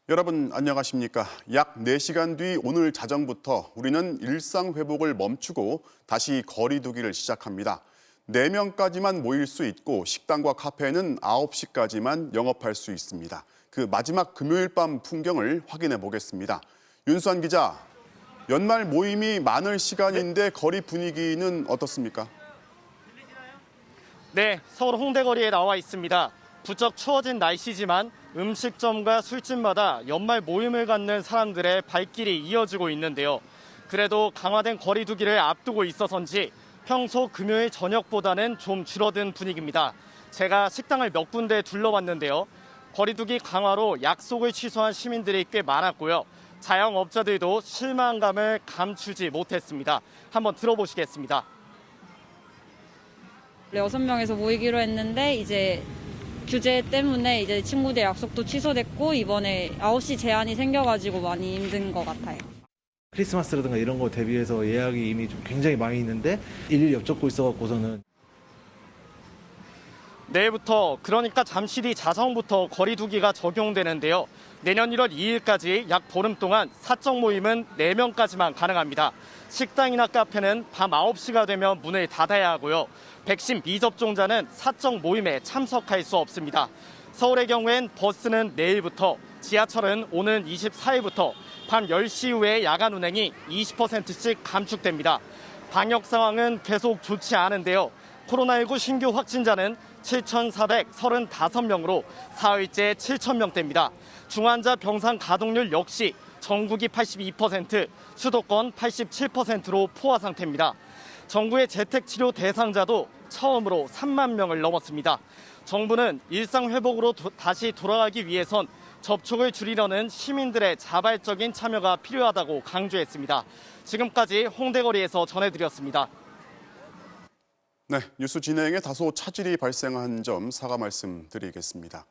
여러분 안녕하십니까? 약 4시간 뒤 오늘 자정부터 우리는 일상 회복을 멈추고 다시 거리 두기를 시작합니다. 4명까지만 모일 수 있고 식당과 카페는 9시까지만 영업할 수 있습니다. 그 마지막 금요일 밤 풍경을 확인해 보겠습니다. 윤수환 기자, 연말 모임이 많을 시간인데 거리 분위기는 어떻습니까? 네, 서울 홍대거리에 나와 있습니다. 부쩍 추워진 날씨지만 음식점과 술집마다 연말 모임을 갖는 사람들의 발길이 이어지고 있는데요. 그래도 강화된 거리 두기를 앞두고 있어서인지 평소 금요일 저녁보다는 좀 줄어든 분위기입니다. 제가 식당을 몇 군데 둘러봤는데요. 거리 두기 강화로 약속을 취소한 시민들이 꽤 많았고요. 자영업자들도 실망감을 감추지 못했습니다. 한번 들어보시겠습니다. 6명에서 모이기로 했는데 이제 규제 때문에 이제 친구들 약속도 취소됐고 이번에 9시 제한이 생겨가지고 많이 힘든 것 같아요. 크리스마스라든가 이런 거 대비해서 예약이 이미 좀 굉장히 많이 있는데 일일 엽잡고 있어갖고서는 내일부터 그러니까 잠시 뒤 자정부터 거리 두기가 적용되는데요. 내년 1월 2일까지 약 보름 동안 사적 모임은 4명까지만 가능합니다. 식당이나 카페는 밤 9시가 되면 문을 닫아야 하고요. 백신 미접종자는 사적 모임에 참석할 수 없습니다. 서울의 경우엔 버스는 내일부터, 지하철은 오는 24일부터 밤 10시 이후에 야간 운행이 20%씩 감축됩니다. 방역 상황은 계속 좋지 않은데요. 코로나19 신규 확진자는 7,435명으로 사흘째 7,000명대입니다. 중환자 병상 가동률 역시 전국이 82%, 수도권 87%로 포화 상태입니다. 정부의 재택치료 대상자도 처음으로 3만 명을 넘었습니다. 정부는 일상 회복으로 다시 돌아가기 위해선 접촉을 줄이려는 시민들의 자발적인 참여가 필요하다고 강조했습니다. 지금까지 홍대거리에서 전해드렸습니다. 네, 뉴스 진행에 다소 차질이 발생한 점 사과 말씀드리겠습니다.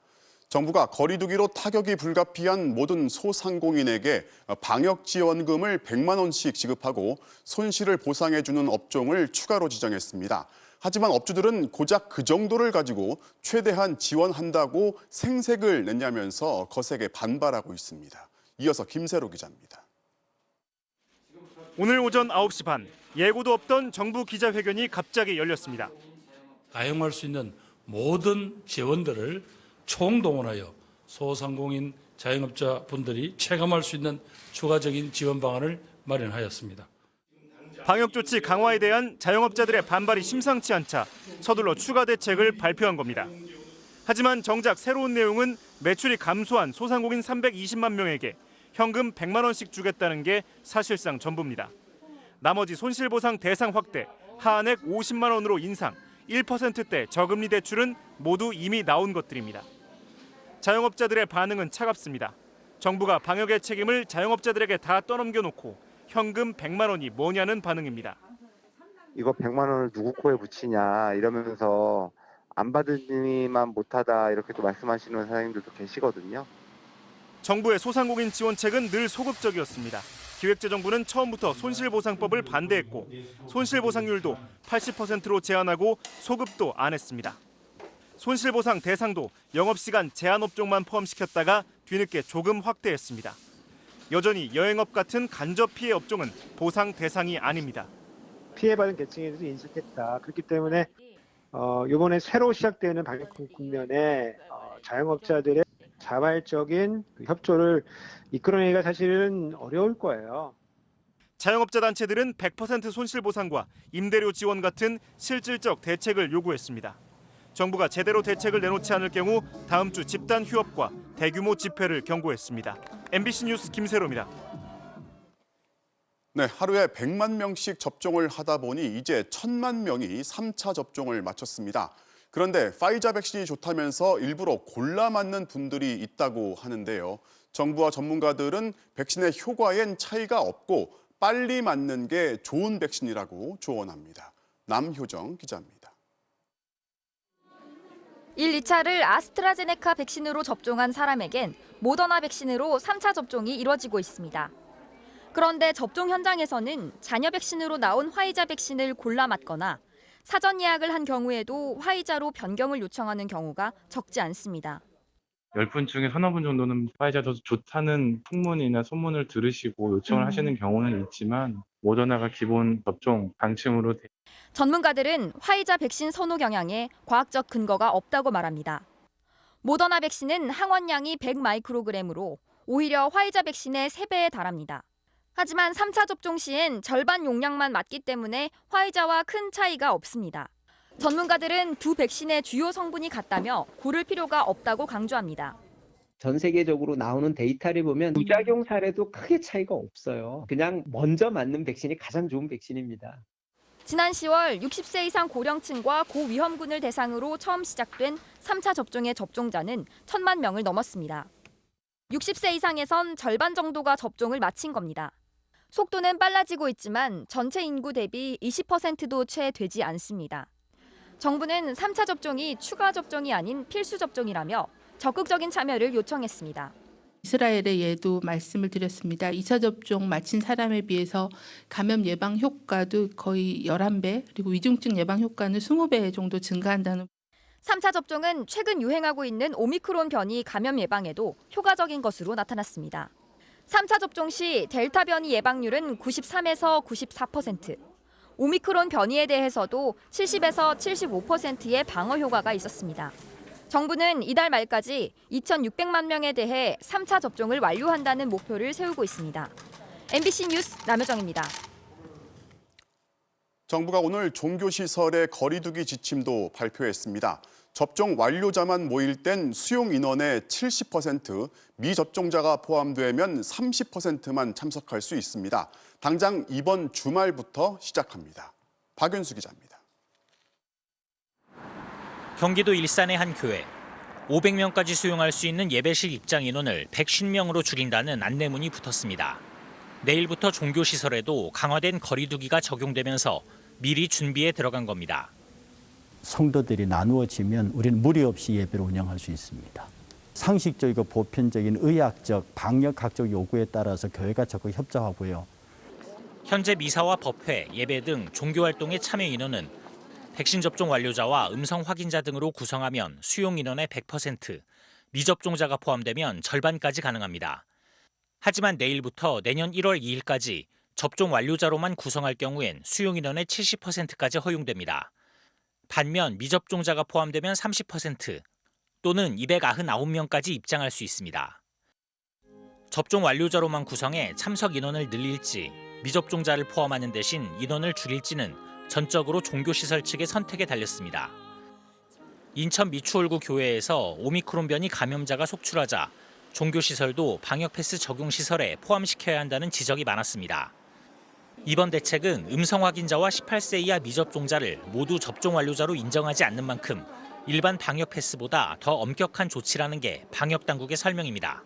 정부가 거리 두기로 타격이 불가피한 모든 소상공인에게 방역지원금을 100만 원씩 지급하고 손실을 보상해주는 업종을 추가로 지정했습니다. 하지만 업주들은 고작 그 정도를 가지고 최대한 지원한다고 생색을 냈냐면서 거세게 반발하고 있습니다. 이어서 김세로 기자입니다. 오늘 오전 9시 반, 예고도 없던 정부 기자회견이 갑자기 열렸습니다. 가용할 수 있는 모든 지원들을 총동원하여 소상공인 자영업자 분들이 체감할 수 있는 추가적인 지원 방안을 마련하였습니다. 방역조치 강화에 대한 자영업자들의 반발이 심상치 않자 서둘러 추가 대책을 발표한 겁니다. 하지만 정작 새로운 내용은 매출이 감소한 소상공인 320만 명에게 현금 100만 원씩 주겠다는 게 사실상 전부입니다. 나머지 손실보상 대상 확대, 하한액 50만 원으로 인상, 1%대 저금리 대출은 모두 이미 나온 것들입니다. 자영업자들의 반응은 차갑습니다. 정부가 방역의 책임을 자영업자들에게 다 떠넘겨놓고 현금 100만 원이 뭐냐는 반응입니다. 이거 100만 원을 누구 코에 붙이냐 이러면서 안 받으니만 못하다 이렇게 또 말씀하시는 사장님들도 계시거든요. 정부의 소상공인 지원책은 늘 소극적이었습니다. 기획재정부는 처음부터 손실보상법을 반대했고 손실보상률도 80%로 제한하고 소급도 안 했습니다. 손실보상 대상도 영업시간 제한 업종만 포함시켰다가 뒤늦게 조금 확대했습니다. 여전히 여행업 같은 간접 피해 업종은 보상 대상이 아닙니다. 피해받은 계층에도 인식했다. 그렇기 때문에 이번에 새로 시작되는 방역 국면에 자영업자들의 자발적인 협조를 이끌어내기가 사실은 어려울 거예요. 자영업자 단체들은 100% 손실보상과 임대료 지원 같은 실질적 대책을 요구했습니다. 정부가 제대로 대책을 내놓지 않을 경우 다음 주 집단 휴업과 대규모 집회를 경고했습니다. MBC 뉴스 김세로입니다. 네, 하루에 100만 명씩 접종을 하다 보니 이제 1000만 명이 3차 접종을 마쳤습니다. 그런데 파이자 백신이 좋다면서 일부러 골라 맞는 분들이 있다고 하는데요. 정부와 전문가들은 백신의 효과엔 차이가 없고 빨리 맞는 게 좋은 백신이라고 조언합니다. 남효정 기자입니다. 1, 2차를 아스트라제네카 백신으로 접종한 사람에겐 모더나 백신으로 3차 접종이 이뤄지고 있습니다. 그런데 접종 현장에서는 잔여 백신으로 나온 화이자 백신을 골라 맞거나 사전 예약을 한 경우에도 화이자로 변경을 요청하는 경우가 적지 않습니다. 10분 중에 서너 분 정도는 화이자 도수 좋다는 풍문이나 소문을 들으시고 요청을 하시는 경우는 있지만 모더나가 기본 접종 방침으로 전문가들은 화이자 백신 선호 경향에 과학적 근거가 없다고 말합니다. 모더나 백신은 항원량이 100마이크로그램으로 오히려 화이자 백신의 3배에 달합니다. 하지만 3차 접종 시엔 절반 용량만 맞기 때문에 화이자와 큰 차이가 없습니다. 전문가들은 두 백신의 주요 성분이 같다며 고를 필요가 없다고 강조합니다. 전 세계적으로 나오는 데이터를 보면 부작용 사례도 크게 차이가 없어요. 그냥 먼저 맞는 백신이 가장 좋은 백신입니다. 지난 10월 60세 이상 고령층과 고위험군을 대상으로 처음 시작된 3차 접종의 접종자는 1,000만 명을 넘었습니다. 60세 이상에선 절반 정도가 접종을 마친 겁니다. 속도는 빨라지고 있지만 전체 인구 대비 20%도 채 되지 않습니다. 정부는 3차 접종이 추가 접종이 아닌 필수 접종이라며 적극적인 참여를 요청했습니다. 이스라엘의 예도 말씀을 드렸습니다. 2차 접종 마친 사람에 비해서 감염 예방 효과도 거의 11배, 그리고 위중증 예방 효과는 20배 정도 증가한다는. 3차 접종은 최근 유행하고 있는 오미크론 변이 감염 예방에도 효과적인 것으로 나타났습니다. 3차 접종 시 델타 변이 예방률은 93에서 94%, 오미크론 변이에 대해서도 70에서 75%의 방어 효과가 있었습니다. 정부는 이달 말까지 2,600만 명에 대해 3차 접종을 완료한다는 목표를 세우고 있습니다. MBC 뉴스 남효정입니다. 정부가 오늘 종교시설의 거리두기 지침도 발표했습니다. 접종 완료자만 모일 땐 수용 인원의 70%, 미접종자가 포함되면 30%만 참석할 수 있습니다. 당장 이번 주말부터 시작합니다. 박윤수 기자입니다. 경기도 일산의 한 교회. 500명까지 수용할 수 있는 예배실 입장 인원을 150명으로 줄인다는 안내문이 붙었습니다. 내일부터 종교시설에도 강화된 거리두기가 적용되면서 미리 준비에 들어간 겁니다. 성도들이 나누어지면 우리는 무리 없이 예배를 운영할 수 있습니다. 상식적이고 보편적인 의학적, 방역학적 요구에 따라서 교회가 적극 협조하고요. 현재 미사와 법회, 예배 등 종교활동의 참여 인원은 백신 접종 완료자와 음성 확인자 등으로 구성하면 수용 인원의 100%, 미접종자가 포함되면 절반까지 가능합니다. 하지만 내일부터 내년 1월 2일까지 접종 완료자로만 구성할 경우엔 수용 인원의 70%까지 허용됩니다. 반면 미접종자가 포함되면 30% 또는 299명까지 입장할 수 있습니다. 접종 완료자로만 구성해 참석 인원을 늘릴지, 미접종자를 포함하는 대신 인원을 줄일지는 전적으로 종교시설 측의 선택에 달렸습니다. 인천 미추홀구 교회에서 오미크론 변이 감염자가 속출하자 종교시설도 방역 패스 적용 시설에 포함시켜야 한다는 지적이 많았습니다. 이번 대책은 음성 확인자와 18세 이하 미접종자를 모두 접종 완료자로 인정하지 않는 만큼 일반 방역 패스보다 더 엄격한 조치라는 게 방역 당국의 설명입니다.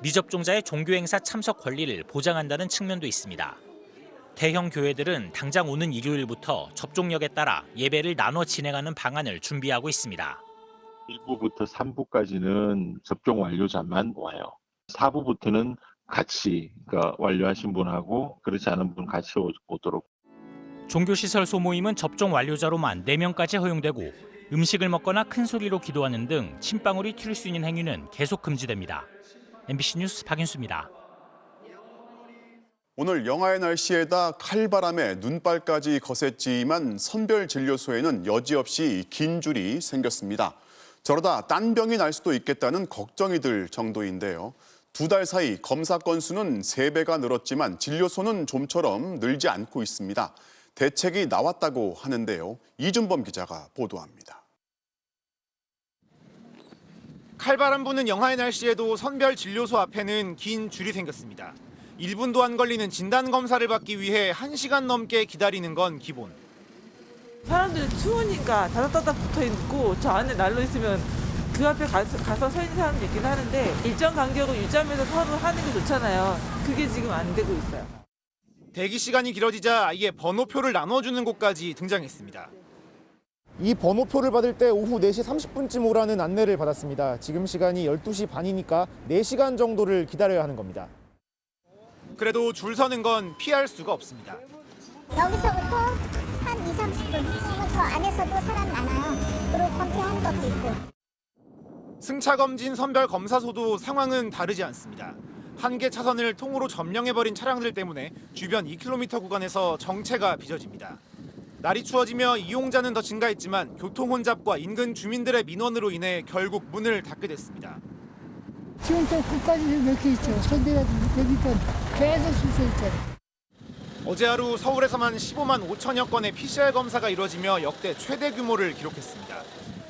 미접종자의 종교 행사 참석 권리를 보장한다는 측면도 있습니다. 대형 교회들은 당장 오는 일요일부터 접종력에 따라 예배를 나눠 진행하는 방안을 준비하고 있습니다. 1부부터 3부까지는 접종 완료자만 와요. 4부부터는 같이 완료하신 분하고 그렇지 않은 분 같이 오도록. 종교시설 소모임은 접종 완료자로만 4명까지 허용되고 음식을 먹거나 큰 소리로 기도하는 등 침방울이 튈 수 있는 행위는 계속 금지됩니다. MBC 뉴스 박윤수입니다. 오늘 영하의 날씨에다 칼바람에 눈발까지 거셌지만 선별진료소에는 여지없이 긴 줄이 생겼습니다. 저러다 딴 병이 날 수도 있겠다는 걱정이 들 정도인데요. 2달 사이 검사 건수는 3배가 늘었지만 진료소는 좀처럼 늘지 않고 있습니다. 대책이 나왔다고 하는데요. 이준범 기자가 보도합니다. 칼바람 부는 영하의 날씨에도 선별진료소 앞에는 긴 줄이 생겼습니다. 1분도 안 걸리는 진단검사를 받기 위해 1시간 넘게 기다리는 건 기본. 사람들이 추우니까 다닥다닥 붙어있고 저 안에 난로 있으면 그 앞에 가서 서 있는 사람도 있긴 하는데 일정 간격을 유지하면서 서로 하는 게 좋잖아요. 그게 지금 안 되고 있어요. 대기 시간이 길어지자 아예 번호표를 나눠주는 곳까지 등장했습니다. 이 번호표를 받을 때 오후 4시 30분쯤 오라는 안내를 받았습니다. 지금 시간이 12시 반이니까 4시간 정도를 기다려야 하는 겁니다. 그래도 줄 서는 건 피할 수가 없습니다. 여기서부터 한 2, 30분, 저 안에서도 사람 많아요. 그리고 검사하는 것도 있고. 승차검진 선별검사소도 상황은 다르지 않습니다. 한 개 차선을 통으로 점령해버린 차량들 때문에 주변 2km 구간에서 정체가 빚어집니다. 날이 추워지며 이용자는 더 증가했지만 교통 혼잡과 인근 주민들의 민원으로 인해 결국 문을 닫게 됐습니다. 지금부터 끝까지 이렇게 있죠. 선대가 여기까지 계속 sus 있잖아요. 어제 하루 서울에서만 15만 5천여 건의 PCR 검사가 이루어지며 역대 최대 규모를 기록했습니다.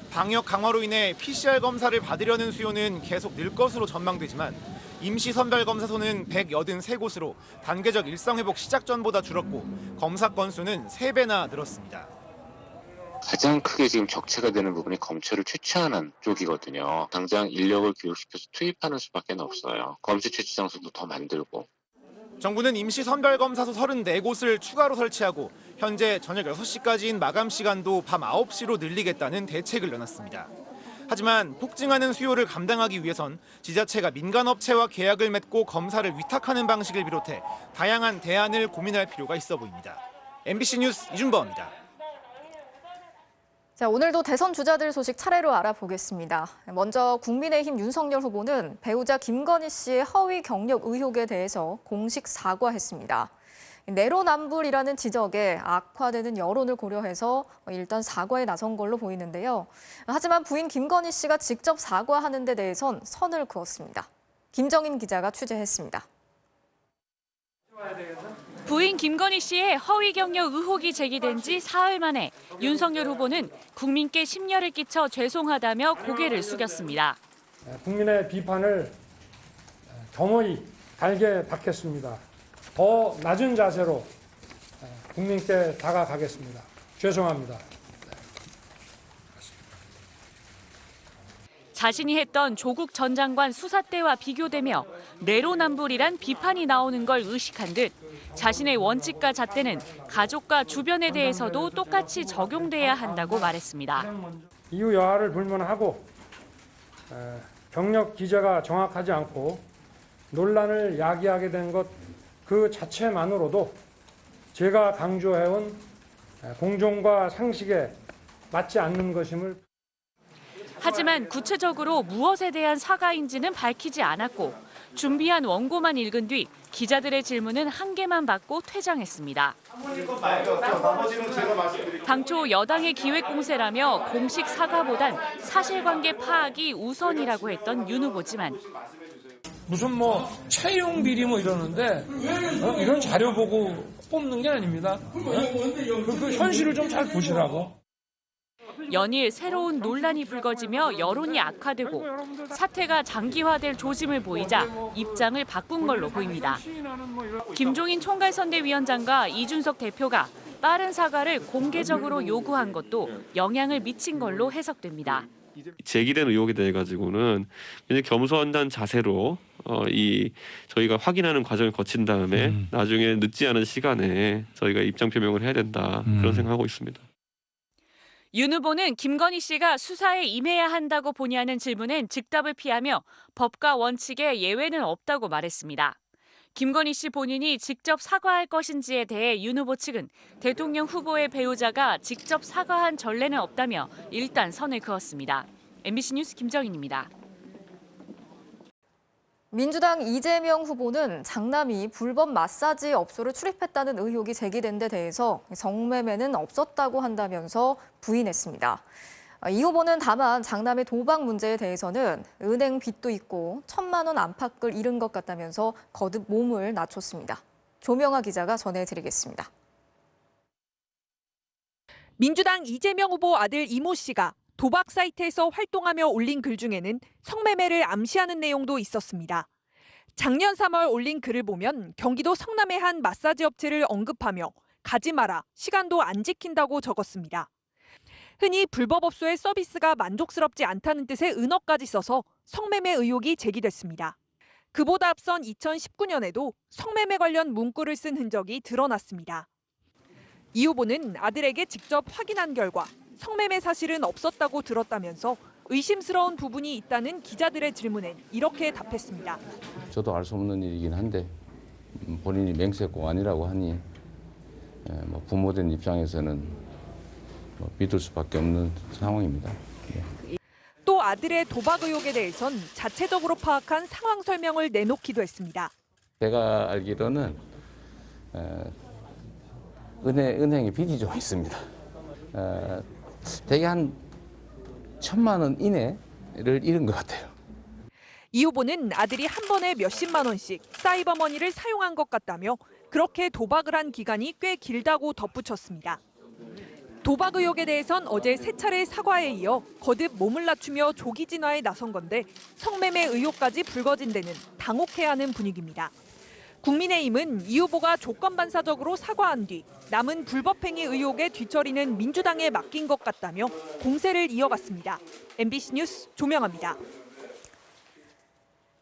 방역 강화로 인해 PCR 검사를 받으려는 수요는 계속 늘 것으로 전망되지만 임시선별검사소는 183곳으로 단계적 일상회복 시작 전보다 줄었고 검사 건수는 3배나 늘었습니다. 가장 크게 지금 적체가 되는 부분이 검체를 채취하는 쪽이거든요. 당장 인력을 교육시켜서 투입하는 수밖에 없어요. 검체 채취 장소도 더 만들고. 정부는 임시선별검사소 34곳을 추가로 설치하고 현재 저녁 6시까지인 마감 시간도 밤 9시로 늘리겠다는 대책을 내놨습니다. 하지만 폭증하는 수요를 감당하기 위해선 지자체가 민간업체와 계약을 맺고 검사를 위탁하는 방식을 비롯해 다양한 대안을 고민할 필요가 있어 보입니다. MBC 뉴스 이준범입니다. 자, 오늘도 대선 주자들 소식 차례로 알아보겠습니다. 먼저 국민의힘 윤석열 후보는 배우자 김건희 씨의 허위 경력 의혹에 대해서 공식 사과했습니다. 내로남불이라는 지적에 악화되는 여론을 고려해서 일단 사과에 나선 걸로 보이는데요. 하지만 부인 김건희 씨가 직접 사과하는 데 대해선 선을 그었습니다. 김정인 기자가 취재했습니다. 부인 김건희 씨의 허위 경력 의혹이 제기된 지 사흘 만에 윤석열 후보는 국민께 심려를 끼쳐 죄송하다며 고개를 숙였습니다. 국민의 비판을 겸허히 달게 받겠습니다. 더 낮은 자세로 국민께 다가가겠습니다. 죄송합니다. 자신이 했던 조국 전 장관 수사 때와 비교되며 내로남불이란 비판이 나오는 걸 의식한 듯 자신의 원칙과 잣대는 가족과 주변에 대해서도 똑같이 적용돼야 한다고 말했습니다. 이유 여하를 불문하고 경력 기재가 정확하지 않고 논란을 야기하게 된 것 그 자체만으로도 제가 강조해온 공정과 상식에 맞지 않는 것임을. 하지만 구체적으로 무엇에 대한 사과인지는 밝히지 않았고 준비한 원고만 읽은 뒤 기자들의 질문은 한 개만 받고 퇴장했습니다. 당초 여당의 기획 공세라며 공식 사과보단 사실관계 파악이 우선이라고 했던 윤 후보지만 무슨 채용 비리 이러는데 이런 자료 보고 뽑는 게 아닙니다. 그 현실을 좀 잘 보시라고. 연일 새로운 논란이 불거지며 여론이 악화되고 사태가 장기화될 조짐을 보이자 입장을 바꾼 걸로 보입니다. 김종인 총괄선대위원장과 이준석 대표가 빠른 사과를 공개적으로 요구한 것도 영향을 미친 걸로 해석됩니다. 제기된 의혹에 대해 가지고는 굉장히 겸손한 자세로 저희가 확인하는 과정을 거친 다음에 나중에 늦지 않은 시간에 저희가 입장 표명을 해야 된다 그런 생각하고 있습니다. 윤 후보는 김건희 씨가 수사에 임해야 한다고 보냐는 질문엔 즉답을 피하며 법과 원칙에 예외는 없다고 말했습니다. 김건희 씨 본인이 직접 사과할 것인지에 대해 윤 후보 측은 대통령 후보의 배우자가 직접 사과한 전례는 없다며 일단 선을 그었습니다. MBC 뉴스 김정인입니다. 민주당 이재명 후보는 장남이 불법 마사지 업소를 출입했다는 의혹이 제기된 데 대해서 성매매는 없었다고 한다면서 부인했습니다. 이 후보는 다만 장남의 도박 문제에 대해서는 은행 빚도 있고 1,000만 원 안팎을 잃은 것 같다면서 거듭 몸을 낮췄습니다. 조명아 기자가 전해드리겠습니다. 민주당 이재명 후보 아들 이모 씨가 도박 사이트에서 활동하며 올린 글 중에는 성매매를 암시하는 내용도 있었습니다. 작년 3월 올린 글을 보면 경기도 성남의 한 마사지 업체를 언급하며 가지 마라, 시간도 안 지킨다고 적었습니다. 흔히 불법 업소의 서비스가 만족스럽지 않다는 뜻의 은어까지 써서 성매매 의혹이 제기됐습니다. 그보다 앞선 2019년에도 성매매 관련 문구를 쓴 흔적이 드러났습니다. 이 후보는 아들에게 직접 확인한 결과 성매매 사실은 없었다고 들었다면서 의심스러운 부분이 있다는 기자들의 질문엔 이렇게 답했습니다. 저도 알 수 없는 일이긴 한데 본인이 맹세코 아니라고 하니 부모된 입장에서는 믿을 수밖에 없는 상황입니다. 또 아들의 도박 의혹에 대해선 자체적으로 파악한 상황 설명을 내놓기도 했습니다. 제가 알기로는 은행에 빚이 좀 있습니다. 대개 한 1,000만 원 이내를 잃은 것 같아요. 이 후보는 아들이 한 번에 몇십만 원씩 사이버머니를 사용한 것 같다며 그렇게 도박을 한 기간이 꽤 길다고 덧붙였습니다. 도박 의혹에 대해선 어제 세 차례 사과에 이어 거듭 몸을 낮추며 조기 진화에 나선 건데 성매매 의혹까지 불거진 데는 당혹해야 하는 분위기입니다. 국민의힘은 이 후보가 조건반사적으로 사과한 뒤 남은 불법행위 의혹의 뒤처리는 민주당에 맡긴 것 같다며 공세를 이어갔습니다. MBC 뉴스 조명아입니다.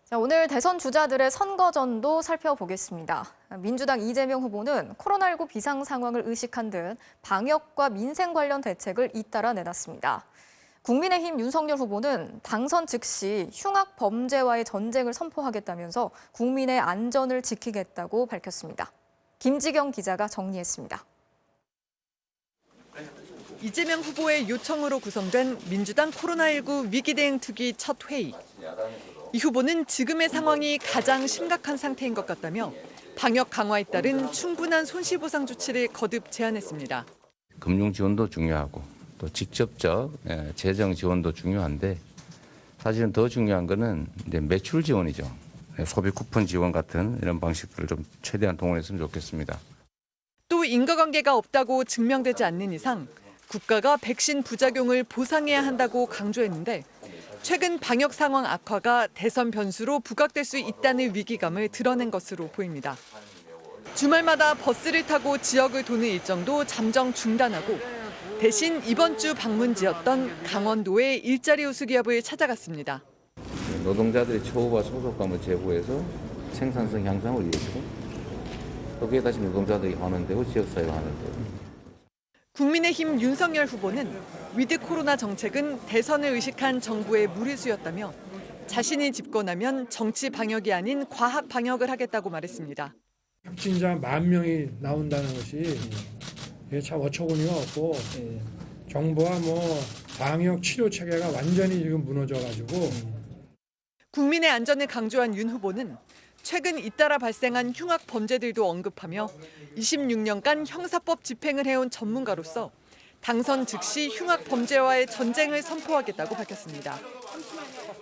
자, 오늘 대선 주자들의 선거전도 살펴보겠습니다. 민주당 이재명 후보는 코로나19 비상 상황을 의식한 듯 방역과 민생 관련 대책을 잇따라 내놨습니다. 국민의힘 윤석열 후보는 당선 즉시 흉악 범죄와의 전쟁을 선포하겠다면서 국민의 안전을 지키겠다고 밝혔습니다. 김지경 기자가 정리했습니다. 이재명 후보의 요청으로 구성된 민주당 코로나19 위기대응 특위 첫 회의. 이 후보는 지금의 상황이 가장 심각한 상태인 것 같다며 방역 강화에 따른 충분한 손실보상 조치를 거듭 제안했습니다. 금융 지원도 중요하고 또 직접적 재정 지원도 중요한데 사실은 더 중요한 거는 이제 매출 지원이죠. 소비 쿠폰 지원 같은 이런 방식들을 좀 최대한 동원했으면 좋겠습니다. 또 인과관계가 없다고 증명되지 않는 이상 국가가 백신 부작용을 보상해야 한다고 강조했는데 최근 방역 상황 악화가 대선 변수로 부각될 수 있다는 위기감을 드러낸 것으로 보입니다. 주말마다 버스를 타고 지역을 도는 일정도 잠정 중단하고 대신 이번 주 방문지였던 강원도의 일자리 우수 기업을 찾아갔습니다. 노동자들의 처우와 소속감을 제고해서 생산성 향상을 위해서 거기에 다시 노동자들이 하는 데고 지역사회가 하는 데고. 국민의힘 윤석열 후보는 위드 코로나 정책은 대선을 의식한 정부의 무리수였다며 자신이 집권하면 정치 방역이 아닌 과학 방역을 하겠다고 말했습니다. 확진자 10,000명이 나온다는 것이 참 어처구니가 없고 정부와 방역 치료 체계가 완전히 지금 무너져가지고 국민의 안전을 강조한 윤 후보는 최근 잇따라 발생한 흉악 범죄들도 언급하며 26년간 형사법 집행을 해온 전문가로서 당선 즉시 흉악 범죄와의 전쟁을 선포하겠다고 밝혔습니다.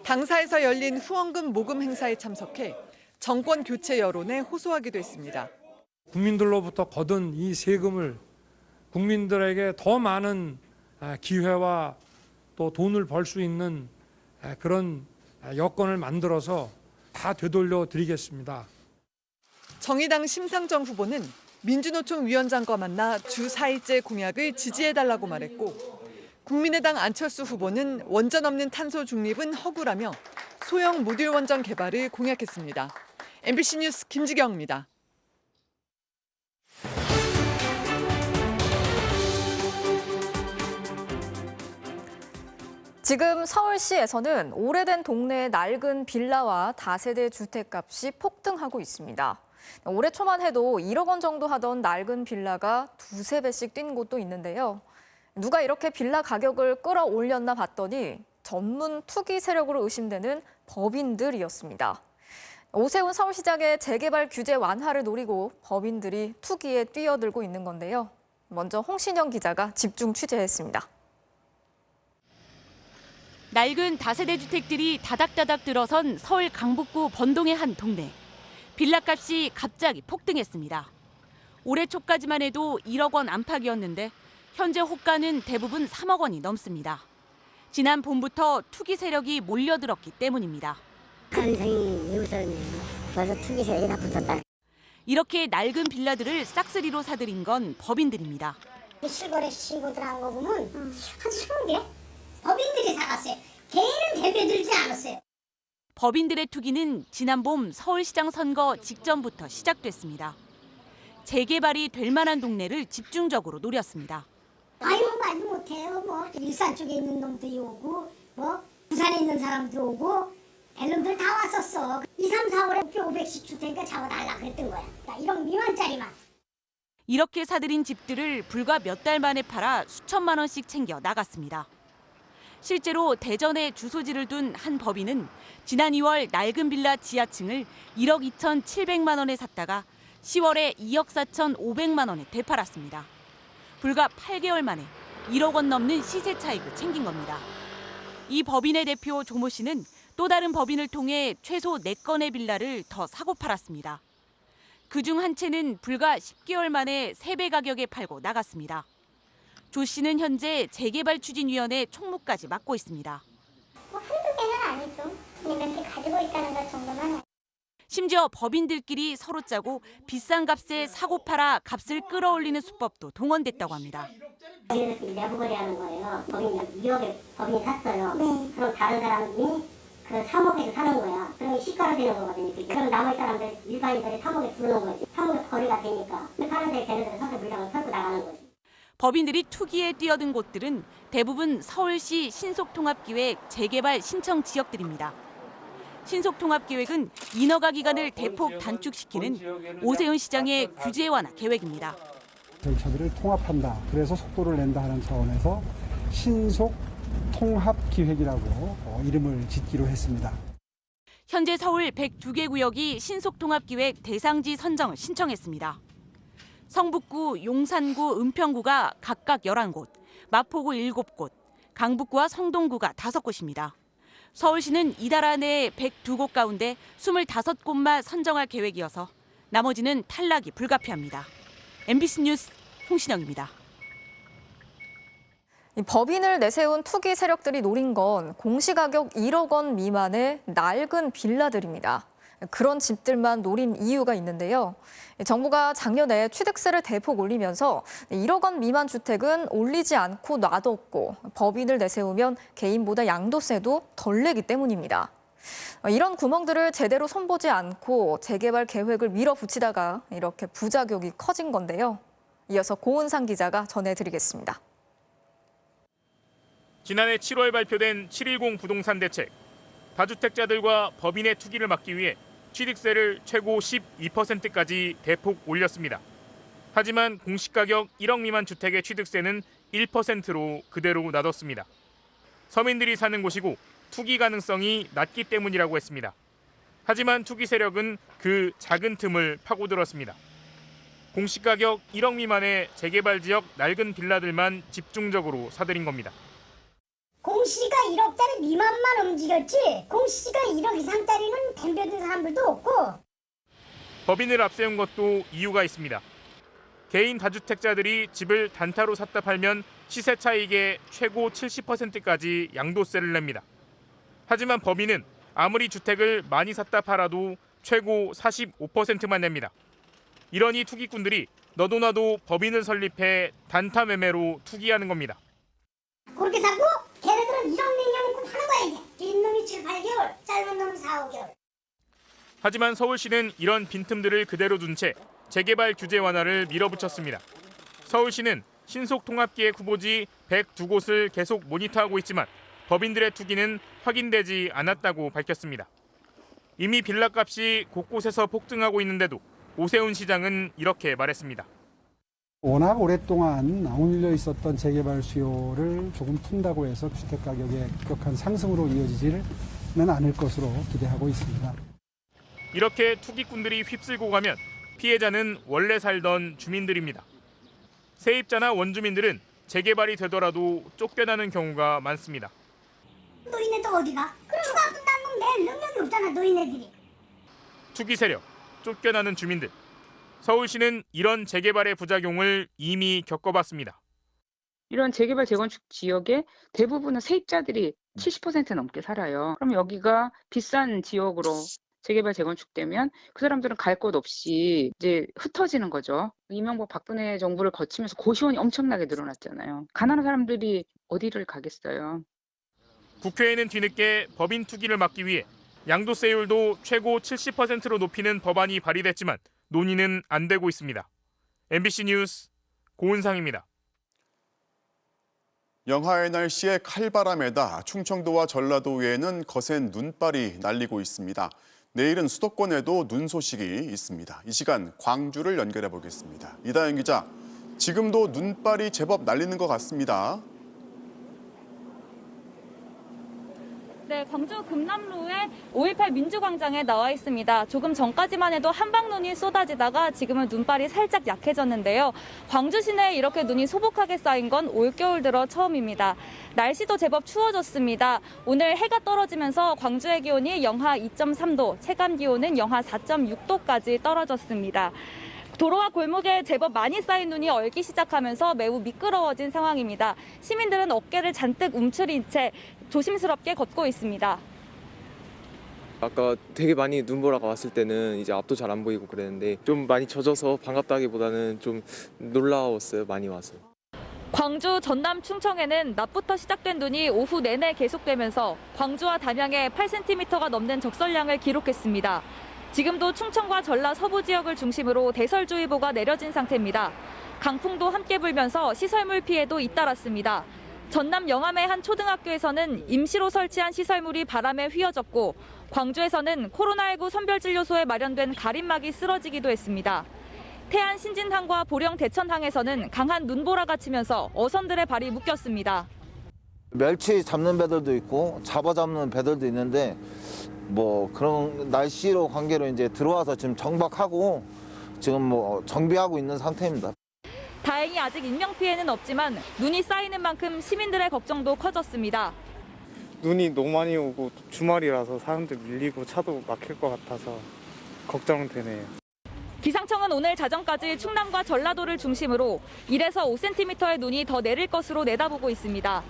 당사에서 열린 후원금 모금 행사에 참석해 정권 교체 여론에 호소하기도 했습니다. 국민들로부터 거둔 이 세금을 국민들에게 더 많은 기회와 또 돈을 벌 수 있는 그런 여건을 만들어서 다 되돌려 드리겠습니다. 정의당 심상정 후보는 민주노총 위원장과 만나 주 4일째 공약을 지지해달라고 말했고 국민의당 안철수 후보는 원전 없는 탄소 중립은 허구라며 소형 모듈 원전 개발을 공약했습니다. MBC 뉴스 김지경입니다. 지금 서울시에서는 오래된 동네의 낡은 빌라와 다세대 주택값이 폭등하고 있습니다. 올해 초만 해도 1억 원 정도 하던 낡은 빌라가 두세 배씩 뛴 곳도 있는데요. 누가 이렇게 빌라 가격을 끌어올렸나 봤더니 전문 투기 세력으로 의심되는 법인들이었습니다. 오세훈 서울시장의 재개발 규제 완화를 노리고 법인들이 투기에 뛰어들고 있는 건데요. 먼저 홍신영 기자가 집중 취재했습니다. 낡은 다세대 주택들이 다닥다닥 들어선 서울 강북구 번동의 한 동네. 빌라값이 갑자기 폭등했습니다. 올해 초까지만 해도 1억 원 안팎이었는데 현재 호가는 대부분 3억 원이 넘습니다. 지난 봄부터 투기 세력이 몰려들었기 때문입니다. 가능성이 우선이에요. 벌써 투기 세력이 다 붙었다. 이렇게 낡은 빌라들을 싹쓸이로 사들인 건 법인들입니다. 실거래 신고 들어간 거 보면 한 20개? 법인들이 사갔어요. 개인은 대배들지 않았어요. 법인들의 투기는 지난 봄 서울시장 선거 직전부터 시작됐습니다. 재개발이 될 만한 동네를 집중적으로 노렸습니다. 아유, 말도 못해요. 일산 쪽에 있는 놈들이 오고, 부산에 있는 사람들 오고, 놈들 다 왔었어. 2, 3, 4월에 500씩 줄 테니까 잡아달라 그랬던 거야. 1억 미만짜리만. 이렇게 사들인 집들을 불과 몇 달 만에 팔아 수천만 원씩 챙겨 나갔습니다. 실제로 대전에 주소지를 둔 한 법인은 지난 2월 낡은 빌라 지하층을 1억 2,700만 원에 샀다가 10월에 2억 4,500만 원에 되팔았습니다. 불과 8개월 만에 1억 원 넘는 시세 차익을 챙긴 겁니다. 이 법인의 대표 조모 씨는 또 다른 법인을 통해 최소 4건의 빌라를 더 사고 팔았습니다. 그중 한 채는 불과 10개월 만에 3배 가격에 팔고 나갔습니다. 조 씨는 현재 재개발추진위원회 총무까지 맡고 있습니다. 한두 개는 아니죠. 몇 개 가지고 있다는 것 정도만. 심지어 법인들끼리 서로 짜고 비싼 값에 사고 팔아 값을 끌어올리는 수법도 동원됐다고 합니다. 법인들끼리 내부 거래하는 거예요. 법인 2억에 법인이 샀어요. 그럼 다른 사람이 그 3억에 사는 거야. 그러면 시가로 되는 거거든요. 그럼 나머지 사람들 일반인들이 3억에 주는 거지. 3억에 거래가 되니까. 파는데 걔네들은 사서 물량을 털고 나가는 거지. 법인들이 투기에 뛰어든 곳들은 대부분 서울시 신속통합기획 재개발 신청 지역들입니다. 신속통합기획은 인허가 기간을 대폭 단축시키는 오세훈 시장의 규제 완화 계획입니다. 절차들을 통합한다. 그래서 속도를 낸다 하는 차원에서 신속통합기획이라고 이름을 짓기로 했습니다. 현재 서울 102개 구역이 신속통합기획 대상지 선정을 신청했습니다. 성북구, 용산구, 은평구가 각각 11곳, 마포구 7곳, 강북구와 성동구가 5곳입니다. 서울시는 이달 안에 102곳 가운데 25곳만 선정할 계획이어서 나머지는 탈락이 불가피합니다. MBC 뉴스 홍신영입니다. 법인을 내세운 투기 세력들이 노린 건 공시가격 1억 원 미만의 낡은 빌라들입니다. 그런 집들만 노린 이유가 있는데요. 정부가 작년에 취득세를 대폭 올리면서 1억 원 미만 주택은 올리지 않고 놔뒀고 법인을 내세우면 개인보다 양도세도 덜 내기 때문입니다. 이런 구멍들을 제대로 손보지 않고 재개발 계획을 밀어붙이다가 이렇게 부작용이 커진 건데요. 이어서 고은상 기자가 전해드리겠습니다. 지난해 7월 발표된 7.10 부동산 대책. 다주택자들과 법인의 투기를 막기 위해 취득세를 최고 12%까지 대폭 올렸습니다. 하지만 공시가격 1억 미만 주택의 취득세는 1%로 그대로 놔뒀습니다. 서민들이 사는 곳이고 투기 가능성이 낮기 때문이라고 했습니다. 하지만 투기 세력은 그 작은 틈을 파고들었습니다. 공시가격 1억 미만의 재개발 지역 낡은 빌라들만 집중적으로 사들인 겁니다. 공시가 1억짜리 미만만 움직였지 공시가 1억 이상짜리는 덤벼든 사람들도 없고. 법인을 앞세운 것도 이유가 있습니다. 개인 다주택자들이 집을 단타로 샀다 팔면 시세 차익의 최고 70%까지 양도세를 냅니다. 하지만 법인은 아무리 주택을 많이 샀다 팔아도 최고 45%만 냅니다. 이러니 투기꾼들이 너도 나도 법인을 설립해 단타 매매로 투기하는 겁니다. 그렇게 사고 걔네들은 1억 내냐면 꼭 하는 거야 이게. 긴 놈이 7, 8개월, 짧은 놈은 4, 5개월. 하지만 서울시는 이런 빈틈들을 그대로 둔 채 재개발 규제 완화를 밀어붙였습니다. 서울시는 신속통합기획 후보지 102곳을 계속 모니터하고 있지만 법인들의 투기는 확인되지 않았다고 밝혔습니다. 이미 빌라값이 곳곳에서 폭등하고 있는데도 오세훈 시장은 이렇게 말했습니다. 워낙 오랫동안 억눌려 있었던 재개발 수요를 조금 푼다고 해서 주택가격의 급격한 상승으로 이어지지는 않을 것으로 기대하고 있습니다. 이렇게 투기꾼들이 휩쓸고 가면 피해자는 원래 살던 주민들입니다. 세입자나 원주민들은 재개발이 되더라도 쫓겨나는 경우가 많습니다. 노인네도 어디가? 추가 분담금 낼 능력이 없잖아 노인네들이. 투기 세력, 쫓겨나는 주민들. 서울시는 이런 재개발의 부작용을 이미 겪어봤습니다. 이런 재개발 재건축 지역의 대부분은 세입자들이 70% 넘게 살아요. 그럼 여기가 비싼 지역으로 재개발 재건축되면 그 사람들은 갈 곳 없이 이제 흩어지는 거죠. 이명박 박근혜 정부를 거치면서 고시원이 엄청나게 늘어났잖아요. 가난한 사람들이 어디를 가겠어요. 국회에는 뒤늦게 법인 투기를 막기 위해 양도세율도 최고 70%로 높이는 법안이 발의됐지만 논의는 안 되고 있습니다. MBC 뉴스 고은상입니다. 영하의 날씨에 칼바람에다 충청도와 전라도 외에는 거센 눈발이 날리고 있습니다. 내일은 수도권에도 눈 소식이 있습니다. 이 시간 광주를 연결해 보겠습니다. 이다영 기자, 지금도 눈발이 제법 날리는 것 같습니다. 네, 광주 금남로의 5.18 민주광장에 나와 있습니다. 조금 전까지만 해도 한방눈이 쏟아지다가 지금은 눈발이 살짝 약해졌는데요. 광주 시내에 이렇게 눈이 소복하게 쌓인 건 올겨울 들어 처음입니다. 날씨도 제법 추워졌습니다. 오늘 해가 떨어지면서 광주의 기온이 영하 2.3도, 체감 기온은 영하 4.6도까지 떨어졌습니다. 도로와 골목에 제법 많이 쌓인 눈이 얼기 시작하면서 매우 미끄러워진 상황입니다. 시민들은 어깨를 잔뜩 움츠린 채 조심스럽게 걷고 있습니다. 아까 되게 많이 눈보라가 왔을 때는 이제 앞도 잘 안 보이고 그랬는데 좀 많이 젖어서 반갑다기보다는 좀 놀라웠어요. 많이 와서. 광주, 전남, 충청에는 낮부터 시작된 눈이 오후 내내 계속되면서 광주와 담양에 8cm가 넘는 적설량을 기록했습니다. 지금도 충청과 전라 서부 지역을 중심으로 대설주의보가 내려진 상태입니다. 강풍도 함께 불면서 시설물 피해도 잇따랐습니다. 전남 영암의 한 초등학교에서는 임시로 설치한 시설물이 바람에 휘어졌고 광주에서는 코로나19 선별진료소에 마련된 가림막이 쓰러지기도 했습니다. 태안 신진항과 보령 대천항에서는 강한 눈보라가 치면서 어선들의 발이 묶였습니다. 멸치 잡는 배들도 있고 잡는 배들도 있는데 뭐 그런 날씨로 관계로 이제 들어와서 지금 정박하고 지금 뭐 정비하고 있는 상태입니다. 다행히 아직 인명피해는 없지만 눈이 쌓이는 만큼 시민들의 걱정도 커졌습니다. 눈이 너무 많이 오고 주말이라서 사람들 밀리고 차도 막힐 것 같아서 걱정되네요. 기상청은 오늘 자정까지 충남과 전라도를 중심으로 1에서 5cm의 눈이 더 내릴 것으로 내다보고 있습니다.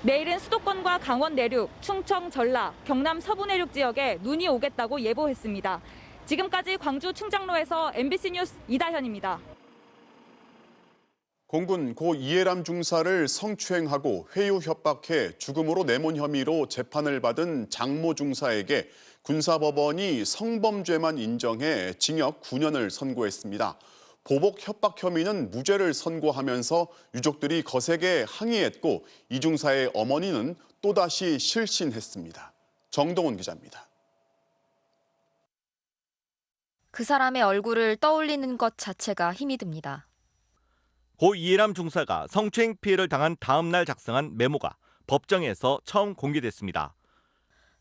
내일은 수도권과 강원 내륙, 충청, 전라, 경남 서부 내륙 지역에 눈이 오겠다고 예보했습니다. 지금까지 광주 충장로에서 MBC 뉴스 이다현입니다. 공군 고 이해람 중사를 성추행하고 회유 협박해 죽음으로 내몬 혐의로 재판을 받은 장모 중사에게 군사법원이 성범죄만 인정해 징역 9년을 선고했습니다. 보복 협박 혐의는 무죄를 선고하면서 유족들이 거세게 항의했고 이 중사의 어머니는 또다시 실신했습니다. 정동원 기자입니다. 그 사람의 얼굴을 떠올리는 것 자체가 힘이 듭니다. 고 이해람 중사가 성추행 피해를 당한 다음 날 작성한 메모가 법정에서 처음 공개됐습니다.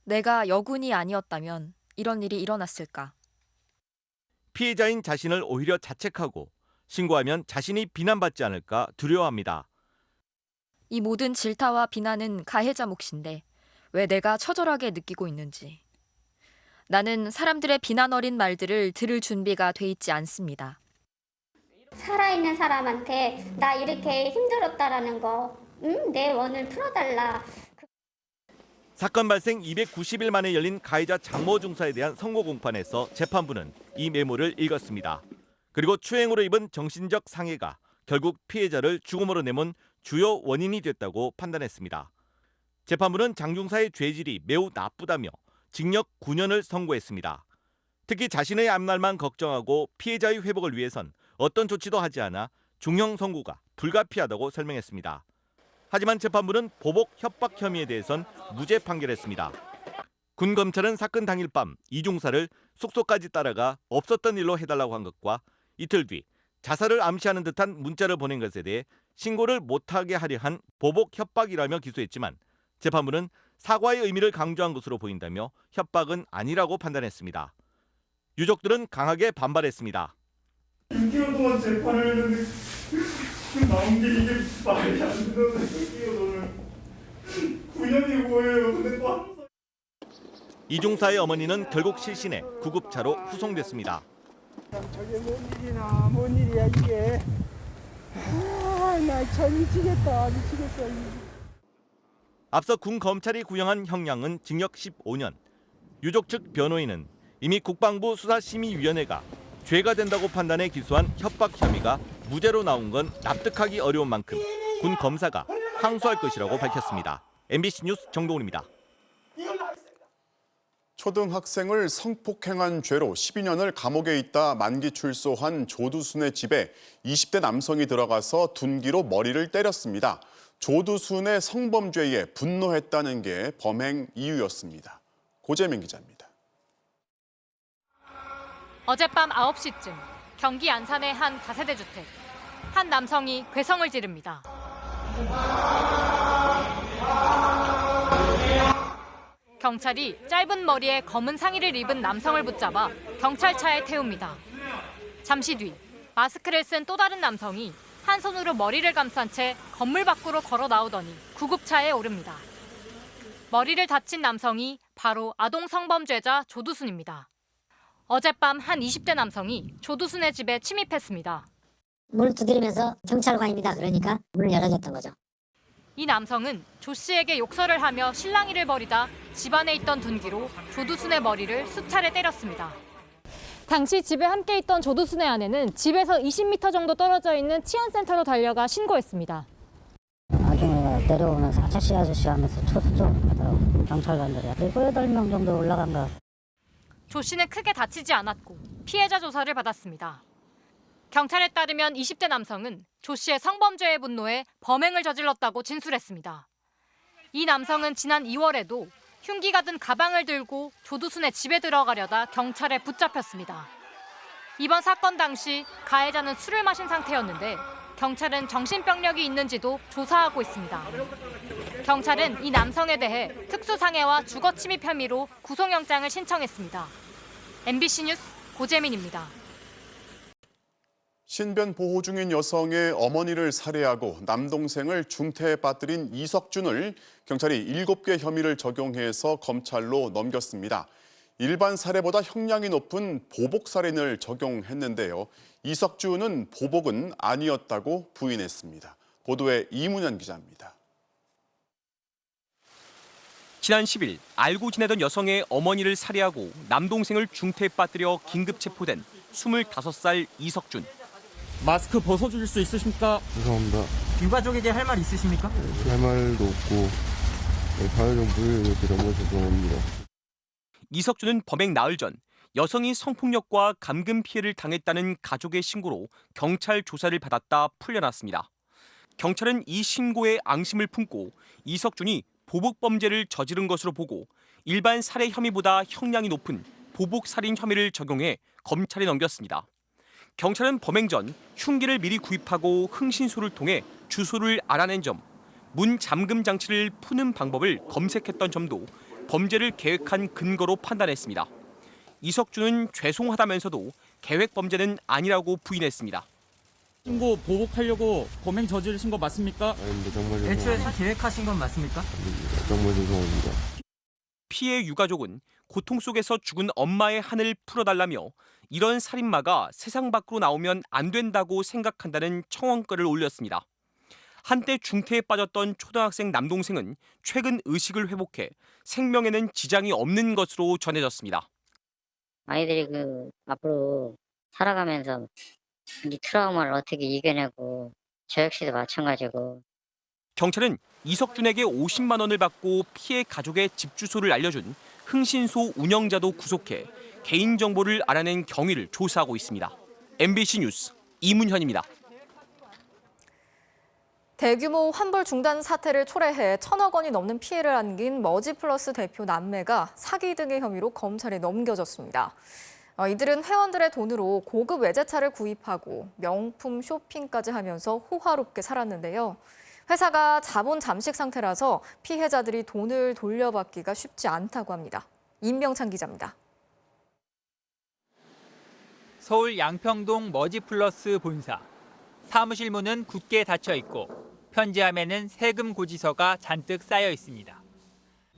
내가 여군이 아니었다면 이런 일이 일어났을까? 피해자인 자신을 오히려 자책하고 신고하면 자신이 비난받지 않을까 두려워합니다. 이 모든 질타와 비난은 가해자 몫인데 왜 내가 처절하게 느끼고 있는지. 나는 사람들의 비난 어린 말들을 들을 준비가 돼 있지 않습니다. 살아있는 사람한테 나 이렇게 힘들었다라는 거, 내 원을 풀어달라. 사건 발생 290일 만에 열린 가해자 장모 중사에 대한 선고 공판에서 재판부는 이 메모를 읽었습니다. 그리고 추행으로 입은 정신적 상해가 결국 피해자를 죽음으로 내몬 주요 원인이 됐다고 판단했습니다. 재판부는 장 중사의 죄질이 매우 나쁘다며 징역 9년을 선고했습니다. 특히 자신의 앞날만 걱정하고 피해자의 회복을 위해선 어떤 조치도 하지 않아 중형 선고가 불가피하다고 설명했습니다. 하지만 재판부는 보복 협박 혐의에 대해선 무죄 판결했습니다. 군 검찰은 사건 당일 밤 이 중사를 숙소까지 따라가 없었던 일로 해달라고 한 것과 이틀 뒤 자살을 암시하는 듯한 문자를 보낸 것에 대해 신고를 못하게 하려 한 보복 협박이라며 기소했지만 재판부는 사과의 의미를 강조한 것으로 보인다며 협박은 아니라고 판단했습니다. 유족들은 강하게 반발했습니다. 6개월 동안 재판을 했는데 나온 게 이게 말이 안 된다는 생각이에요. 9년이 뭐예요? 근데 또 이 중사의 어머니는 결국 실신해 구급차로 후송됐습니다. 저게 뭔 일이나 뭔 일이야 이게. 나 참 미치겠다. 앞서 군 검찰이 구형한 형량은 징역 15년. 유족 측 변호인은 이미 국방부 수사심의위원회가 죄가 된다고 판단해 기소한 협박 혐의가 무죄로 나온 건 납득하기 어려운 만큼 군 검사가 항소할 것이라고 밝혔습니다. MBC 뉴스 정동훈입니다. 초등학생을 성폭행한 죄로 12년을 감옥에 있다 만기 출소한 조두순의 집에 20대 남성이 들어가서 둔기로 머리를 때렸습니다. 조두순의 성범죄에 분노했다는 게 범행 이유였습니다. 고재민 기자입니다. 어젯밤 9시쯤 경기 안산의 한 다세대 주택. 한 남성이 괴성을 지릅니다. 경찰이 짧은 머리에 검은 상의를 입은 남성을 붙잡아 경찰차에 태웁니다. 잠시 뒤 마스크를 쓴 또 다른 남성이 한 손으로 머리를 감싼 채 건물 밖으로 걸어 나오더니 구급차에 오릅니다. 머리를 다친 남성이 바로 아동 성범죄자 조두순입니다. 어젯밤 한 20대 남성이 조두순의 집에 침입했습니다. 문을 두드리면서 경찰관입니다. 그러니까 문을 열어줬던 거죠. 이 남성은 조 씨에게 욕설을 하며 실랑이를 벌이다 집안에 있던 둔기로 조두순의 머리를 수차례 때렸습니다. 당시 집에 함께 있던 조두순의 아내는 집에서 20m 정도 떨어져 있는 치안센터로 달려가 신고했습니다. 나중에 내려오면서 아저씨 하면서 초수적하더라고 경찰관들이. 7-8명 정도 올라간 거. 조 씨는 크게 다치지 않았고 피해자 조사를 받았습니다. 경찰에 따르면 20대 남성은 조 씨의 성범죄에 분노해 범행을 저질렀다고 진술했습니다. 이 남성은 지난 2월에도 흉기가 든 가방을 들고 조두순의 집에 들어가려다 경찰에 붙잡혔습니다. 이번 사건 당시 가해자는 술을 마신 상태였는데 경찰은 정신병력이 있는지도 조사하고 있습니다. 경찰은 이 남성에 대해 특수상해와 주거침입 혐의로 구속영장을 신청했습니다. MBC 뉴스 고재민입니다. 신변 보호 중인 여성의 어머니를 살해하고 남동생을 중태에 빠뜨린 이석준을 경찰이 7개 혐의를 적용해서 검찰로 넘겼습니다. 일반 살해보다 형량이 높은 보복살인을 적용했는데요. 이석준은 보복은 아니었다고 부인했습니다. 보도에 이문현 기자입니다. 지난 10일 알고 지내던 여성의 어머니를 살해하고 남동생을 중태에 빠뜨려 긴급 체포된 25살 이석준. 마스크 벗어주실 수 있으십니까? 죄송합니다. 유가족에게 할 말 있으십니까? 할 말도 없고 가해자 부인에게 너무 죄송합니다. 이석준은 범행 나흘 전 여성이 성폭력과 감금 피해를 당했다는 가족의 신고로 경찰 조사를 받았다 풀려났습니다. 경찰은 이 신고에 앙심을 품고 이석준이 보복 범죄를 저지른 것으로 보고 일반 살해 혐의보다 형량이 높은 보복살인 혐의를 적용해 검찰에 넘겼습니다. 경찰은 범행 전 흉기를 미리 구입하고 흥신소를 통해 주소를 알아낸 점, 문 잠금 장치를 푸는 방법을 검색했던 점도 범죄를 계획한 근거로 판단했습니다. 이석준은 죄송하다면서도 계획 범죄는 아니라고 부인했습니다. 신고 보복하려고 범행 저지르신 거 맞습니까? 아닙니다. 정말 죄송합니다. 애초에 계획하신 건 맞습니까? 아닙니다. 정말 죄송합니다. 피해 유가족은 고통 속에서 죽은 엄마의 한을 풀어달라며 이런 살인마가 세상 밖으로 나오면 안 된다고 생각한다는 청원글을 올렸습니다. 한때 중태에 빠졌던 초등학생 남동생은 최근 의식을 회복해 생명에는 지장이 없는 것으로 전해졌습니다. 아이들이 앞으로 살아가면서 이 트라우마를 어떻게 이겨내고 저 역시도 마찬가지고. 경찰은 이석준에게 50만 원을 받고 피해 가족의 집 주소를 알려준 흥신소 운영자도 구속해 개인정보를 알아낸 경위를 조사하고 있습니다. MBC 뉴스 이문현입니다. 대규모 환불 중단 사태를 초래해 1,000억 원이 넘는 피해를 안긴 머지플러스 대표 남매가 사기 등의 혐의로 검찰에 넘겨졌습니다. 이들은 회원들의 돈으로 고급 외제차를 구입하고 명품 쇼핑까지 하면서 호화롭게 살았는데요. 회사가 자본 잠식 상태라서 피해자들이 돈을 돌려받기가 쉽지 않다고 합니다. 임명찬 기자입니다. 서울 양평동 머지플러스 본사. 사무실 문은 굳게 닫혀 있고 편지함에는 세금 고지서가 잔뜩 쌓여 있습니다.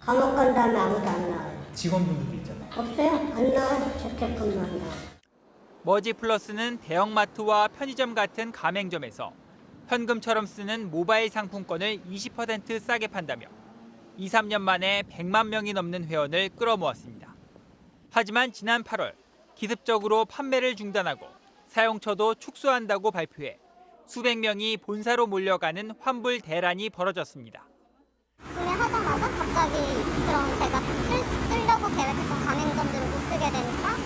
감옥 간 다음에 아무도 안 나와요. 직원분들도 있잖아요. 없어요? 안 나와요. 재택근무한 나. 머지플러스는 대형마트와 편의점 같은 가맹점에서 현금처럼 쓰는 모바일 상품권을 20% 싸게 판다며 2, 3년 만에 100만 명이 넘는 회원을 끌어모았습니다. 하지만 지난 8월 기습적으로 판매를 중단하고 사용처도 축소한다고 발표해 수백 명이 본사로 몰려가는 환불 대란이 벌어졌습니다. 구매하자마자 갑자기 그럼 제가 쓰려고 계획했던 가맹점들을 못 쓰게 되니까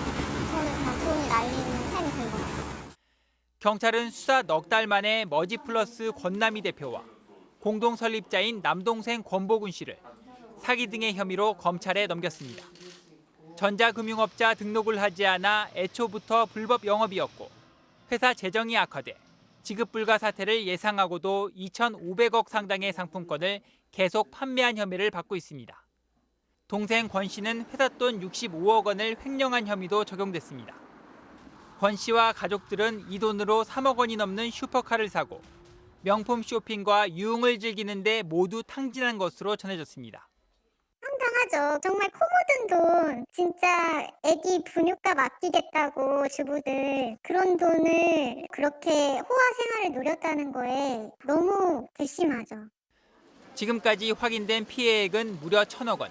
저는 다 돈이 날리는 셈이 된 거예요. 경찰은 수사 넉 달 만에 머지플러스 권남희 대표와 공동 설립자인 남동생 권보군 씨를 사기 등의 혐의로 검찰에 넘겼습니다. 전자금융업자 등록을 하지 않아 애초부터 불법 영업이었고 회사 재정이 악화돼 지급 불가 사태를 예상하고도 2,500억 상당의 상품권을 계속 판매한 혐의를 받고 있습니다. 동생 권 씨는 회사 돈 65억 원을 횡령한 혐의도 적용됐습니다. 권 씨와 가족들은 이 돈으로 3억 원이 넘는 슈퍼카를 사고 명품 쇼핑과 유흥을 즐기는데 모두 탕진한 것으로 전해졌습니다. 황당하죠. 정말 코 묻은 돈, 진짜 애기 분유값 아끼겠다고 주부들 그런 돈을 그렇게 호화 생활을 누렸다는 거에 너무 괘씸하죠. 지금까지 확인된 피해액은 무려 1,000억 원,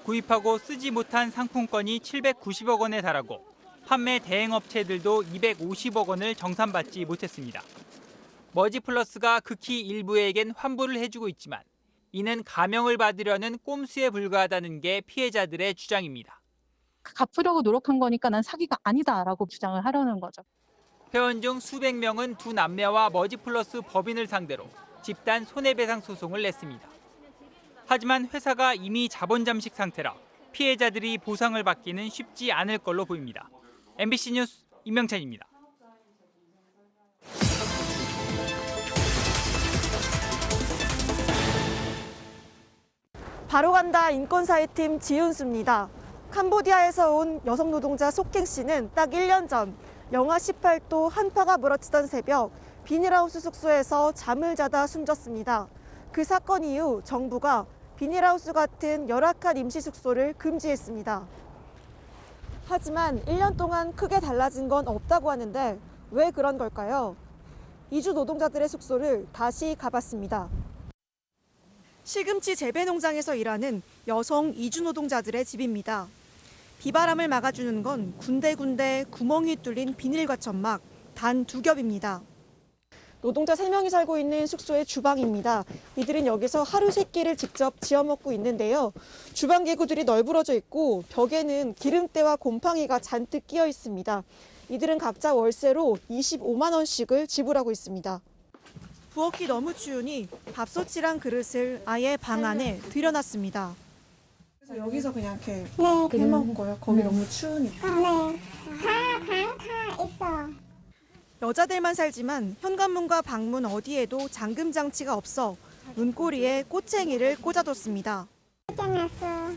구입하고 쓰지 못한 상품권이 790억 원에 달하고 판매 대행업체들도 250억 원을 정산받지 못했습니다. 머지플러스가 극히 일부에겐 환불을 해주고 있지만 이는 감형을 받으려는 꼼수에 불과하다는 게 피해자들의 주장입니다. 갚으려고 노력한 거니까 난 사기가 아니다라고 주장을 하려는 거죠. 회원 중 수백 명은 두 남매와 머지플러스 법인을 상대로 집단 손해배상 소송을 냈습니다. 하지만 회사가 이미 자본 잠식 상태라 피해자들이 보상을 받기는 쉽지 않을 걸로 보입니다. MBC 뉴스 임명찬입니다. 바로 간다 인권사회팀 지윤수입니다. 캄보디아에서 온 여성 노동자 속행 씨는 딱 1년 전 영하 18도 한파가 몰아치던 새벽 비닐하우스 숙소에서 잠을 자다 숨졌습니다. 그 사건 이후 정부가 비닐하우스 같은 열악한 임시 숙소를 금지했습니다. 하지만 1년 동안 크게 달라진 건 없다고 하는데 왜 그런 걸까요? 이주 노동자들의 숙소를 다시 가봤습니다. 시금치 재배 농장에서 일하는 여성 이주 노동자들의 집입니다. 비바람을 막아주는 건 군데군데 구멍이 뚫린 비닐과 천막 단 2겹입니다. 노동자 3명이 살고 있는 숙소의 주방입니다. 이들은 여기서 하루 세 끼를 직접 지어 먹고 있는데요. 주방 기구들이 널브러져 있고 벽에는 기름때와 곰팡이가 잔뜩 끼어 있습니다. 이들은 각자 월세로 25만 원씩을 지불하고 있습니다. 부엌이 너무 추우니 밥솥이랑 그릇을 아예 방 안에 들여놨습니다. 그래서 여기서 그냥 이렇게 해 먹은 거예요? 거기 너무 추우니까. 네. 다 있어. 여자들만 살지만 현관문과 방문 어디에도 잠금 장치가 없어 문고리에 꼬챙이를 꽂아뒀습니다. 고장났어.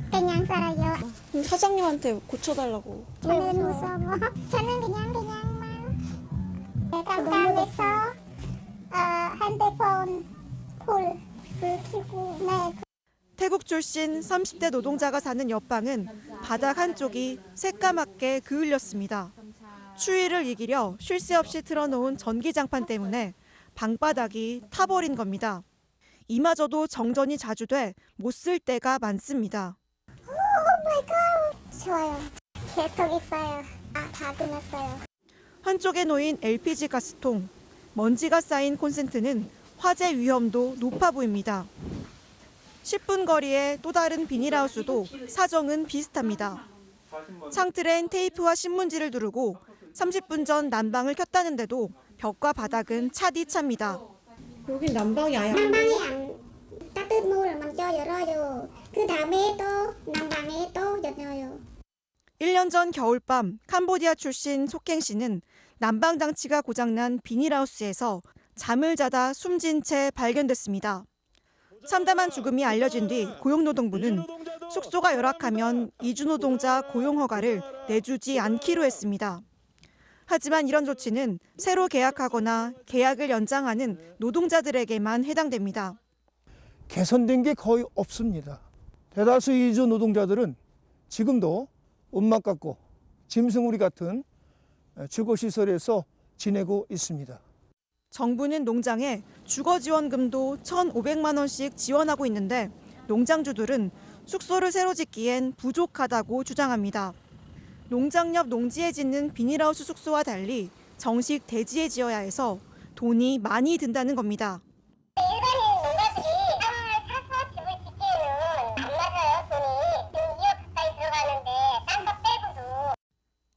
그냥 살아요. 사장님한테 고쳐달라고. 왜 무서워? 저는 그냥만. 깜깜해서 핸드폰 불 켜고. 네. 태국 출신 30대 노동자가 사는 옆방은 바닥 한쪽이 새까맣게 그을렸습니다. 추위를 이기려 쉴 새 없이 틀어놓은 전기장판 때문에 방바닥이 타버린 겁니다. 이마저도 정전이 자주 돼 못 쓸 때가 많습니다. 오 마이 갓. 좋아요. 계속 있어요. 다 끝났어요. 한쪽에 놓인 LPG 가스통, 먼지가 쌓인 콘센트는 화재 위험도 높아 보입니다. 10분 거리의 또 다른 비닐하우스도 사정은 비슷합니다. 창틀엔 테이프와 신문지를 두르고 30분 전 난방을 켰다는데도 벽과 바닥은 차디차입니다. 여긴 난방이 아예 난방이 안 따뜻한 물을 먼저 열어요. 그 다음에 또 난방에 또 열어요. 1년 전 겨울밤 캄보디아 출신 속행 씨는 난방 장치가 고장난 비닐하우스에서 잠을 자다 숨진 채 발견됐습니다. 참담한 죽음이 알려진 뒤 고용노동부는 숙소가 열악하면 이주노동자 고용 허가를 내주지 않기로 했습니다. 하지만 이런 조치는 새로 계약하거나 계약을 연장하는 노동자들에게만 해당됩니다. 개선된 게 거의 없습니다. 대다수 이주 노동자들은 지금도 움막 갖고 짐승우리 같은 주거시설에서 지내고 있습니다. 정부는 농장에 주거지원금도 1,500만 원씩 지원하고 있는데 농장주들은 숙소를 새로 짓기엔 부족하다고 주장합니다. 농장 옆 농지에 짓는 비닐하우스 숙소와 달리 정식 대지에 지어야 해서 돈이 많이 든다는 겁니다. 일반인 농가들이 땅을 사서 집을 짓기에는 안 맞아요. 돈이 2억 가까이 들어가는데 딴 거 빼고도.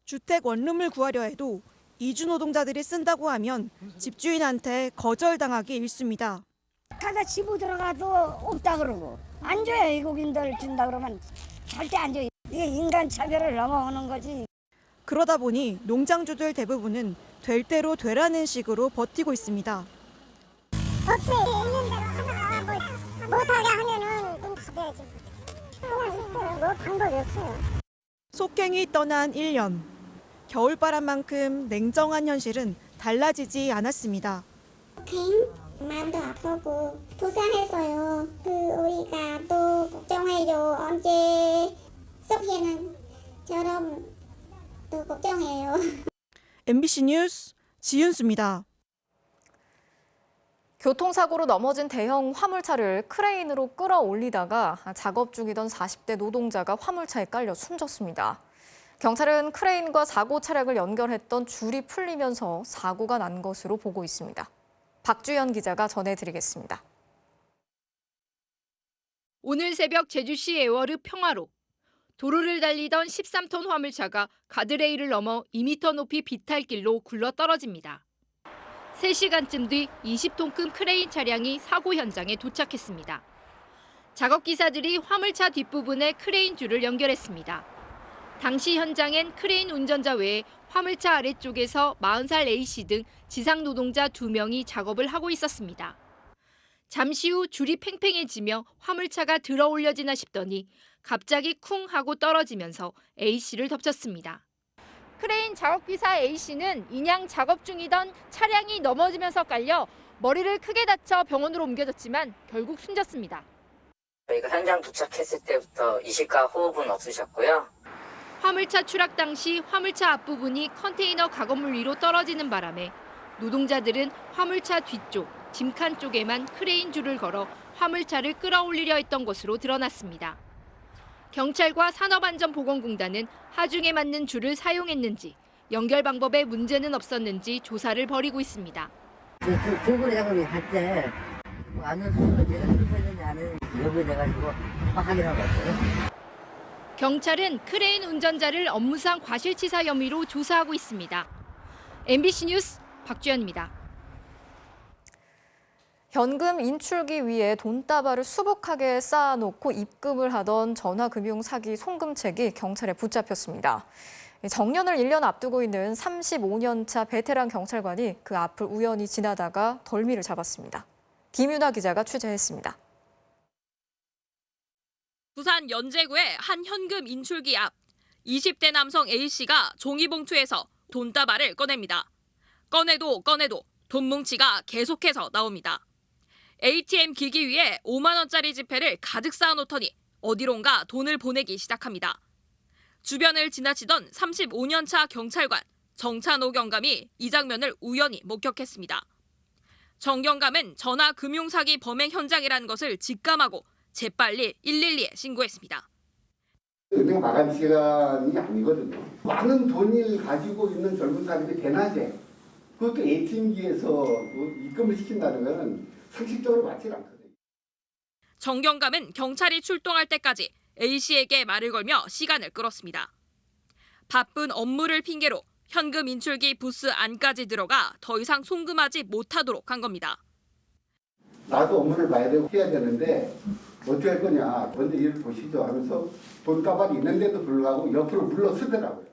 주택 원룸을 구하려 해도 이주 노동자들이 쓴다고 하면 집주인한테 거절당하기 일쑤입니다. 가서 집으로 들어가도 없다 그러고 안 줘요. 외국인들 준다 그러면 절대 안 줘요. 이게 인간 차별을 넘어오는 거지. 그러다 보니 농장주들 대부분은 될 대로 되라는 식으로 버티고 있습니다. 어떻게 있는 대로 하나 못하게 하면은 돈 받아야지. 그냥 있어요. 뭐 방법이 없어요. 속행이 떠난 1년. 겨울바람만큼 냉정한 현실은 달라지지 않았습니다. 마음도 아프고 부산에서요. 우리가 또 걱정해요. 언제 속에는 저럼 또 걱정해요. MBC 뉴스 지윤수입니다. 교통사고로 넘어진 대형 화물차를 크레인으로 끌어올리다가 작업 중이던 40대 노동자가 화물차에 깔려 숨졌습니다. 경찰은 크레인과 사고 차량을 연결했던 줄이 풀리면서 사고가 난 것으로 보고 있습니다. 박주연 기자가 전해드리겠습니다. 오늘 새벽 제주시 애월읍 평화로 도로를 달리던 13톤 화물차가 가드레일을 넘어 2m 높이 비탈길로 굴러떨어집니다. 3시간쯤 뒤 20톤급 크레인 차량이 사고 현장에 도착했습니다. 작업기사들이 화물차 뒷부분에 크레인 줄을 연결했습니다. 당시 현장엔 크레인 운전자 외에 화물차 아래쪽에서 40살 A씨 등 지상 노동자 2명이 작업을 하고 있었습니다. 잠시 후 줄이 팽팽해지며 화물차가 들어 올려지나 싶더니 갑자기 쿵 하고 떨어지면서 A씨를 덮쳤습니다. 크레인 작업기사 A씨는 인양 작업 중이던 차량이 넘어지면서 깔려 머리를 크게 다쳐 병원으로 옮겨졌지만 결국 숨졌습니다. 저희가 현장 도착했을 때부터 이식과 호흡은 없으셨고요. 화물차 추락 당시 화물차 앞부분이 컨테이너 작업물 위로 떨어지는 바람에 노동자들은 화물차 뒤쪽, 짐칸 쪽에만 크레인 줄을 걸어 화물차를 끌어올리려 했던 것으로 드러났습니다. 경찰과 산업안전보건공단은 하중에 맞는 줄을 사용했는지, 연결 방법에 문제는 없었는지 조사를 벌이고 있습니다. 중고리 작업을 할 때 안을 수술을 제가 실패했는지 안 했는지 여부에 돼가지고 확인하고 왔어요. 경찰은 크레인 운전자를 업무상 과실치사 혐의로 조사하고 있습니다. MBC 뉴스 박주연입니다. 현금 인출기 위에 돈다발을 수북하게 쌓아놓고 입금을 하던 전화금융 사기 송금책이 경찰에 붙잡혔습니다. 정년을 1년 앞두고 있는 35년 차 베테랑 경찰관이 그 앞을 우연히 지나다가 덜미를 잡았습니다. 김윤아 기자가 취재했습니다. 부산 연제구의 한 현금 인출기 앞 20대 남성 A씨가 종이봉투에서 돈다발을 꺼냅니다. 꺼내도 돈 뭉치가 계속해서 나옵니다. ATM 기기 위에 5만 원짜리 지폐를 가득 쌓아놓더니 어디론가 돈을 보내기 시작합니다. 주변을 지나치던 35년 차 경찰관 정찬호 경감이 이 장면을 우연히 목격했습니다. 정 경감은 전화 금융사기 범행 현장이라는 것을 직감하고 재빨리 112에 신고했습니다. 은행 마감 시간이 아니거든요. 많은 돈을 가지고 있는 젊은 사람들이 대낮에 그것도 ATM기에서 입금을 시킨다는 것은 상식적으로 맞지 않거든요. 정 경감은 경찰이 출동할 때까지 A씨에게 말을 걸며 시간을 끌었습니다. 바쁜 업무를 핑계로 현금 인출기 부스 안까지 들어가 더 이상 송금하지 못하도록 한 겁니다. 나도 업무를 봐야 되고 해야 되는데 어떻게 할 거냐. 먼저 일을 보시죠 하면서 돈다발이 있는데도 불구하고 옆으로 물러서더라고요.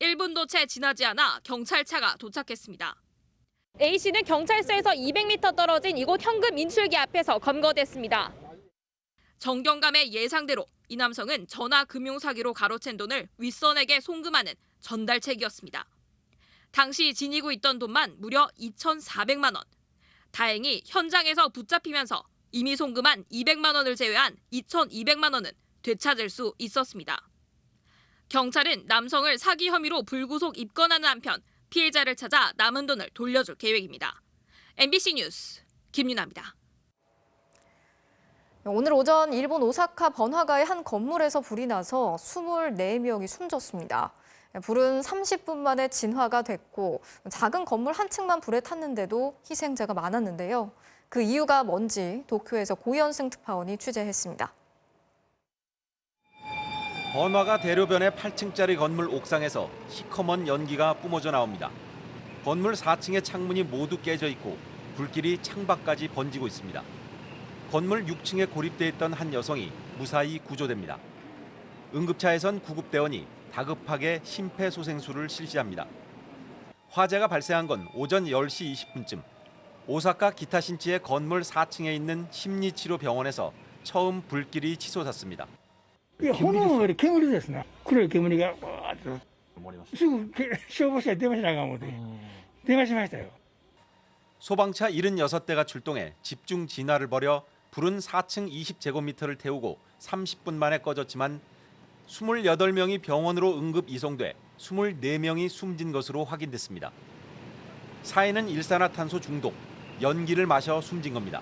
1분도 채 지나지 않아 경찰차가 도착했습니다. A씨는 경찰서에서 200m 떨어진 이곳 현금 인출기 앞에서 검거됐습니다. 정 경감의 예상대로 이 남성은 전화 금융 사기로 가로챈 돈을 윗선에게 송금하는 전달책이었습니다. 당시 지니고 있던 돈만 무려 2,400만 원. 다행히 현장에서 붙잡히면서 이미 송금한 200만 원을 제외한 2,200만 원은 되찾을 수 있었습니다. 경찰은 남성을 사기 혐의로 불구속 입건하는 한편 피해자를 찾아 남은 돈을 돌려줄 계획입니다. MBC 뉴스 김윤아입니다. 오늘 오전 일본 오사카 번화가의 한 건물에서 불이 나서 24명이 숨졌습니다. 불은 30분 만에 진화가 됐고 작은 건물 한 층만 불에 탔는데도 희생자가 많았는데요. 그 이유가 뭔지 도쿄에서 고현승 특파원이 취재했습니다. 번화가 대로변의 8층짜리 건물 옥상에서 시커먼 연기가 뿜어져 나옵니다. 건물 4층의 창문이 모두 깨져 있고 불길이 창밖까지 번지고 있습니다. 건물 6층에 고립돼 있던 한 여성이 무사히 구조됩니다. 응급차에선 구급대원이 다급하게 심폐소생술을 실시합니다. 화재가 발생한 건 오전 10시 20분쯤 오사카 기타신치의 건물 4층에 있는 심리치료병원에서 처음 불길이 치솟았습니다. いや、炎より煙ですね。黒い煙がわーっと。すぐ消防車に電話しなあかん思って電話しましたよ。 소방차 76대가 출동해 집중 진화를 벌여 불은 4층 20제곱미터를 태우고 30분 만에 꺼졌지만 28명이 병원으로 응급 이송돼 24명이 숨진 것으로 확인됐습니다. 사인은 일산화탄소 중독, 연기를 마셔 숨진 겁니다.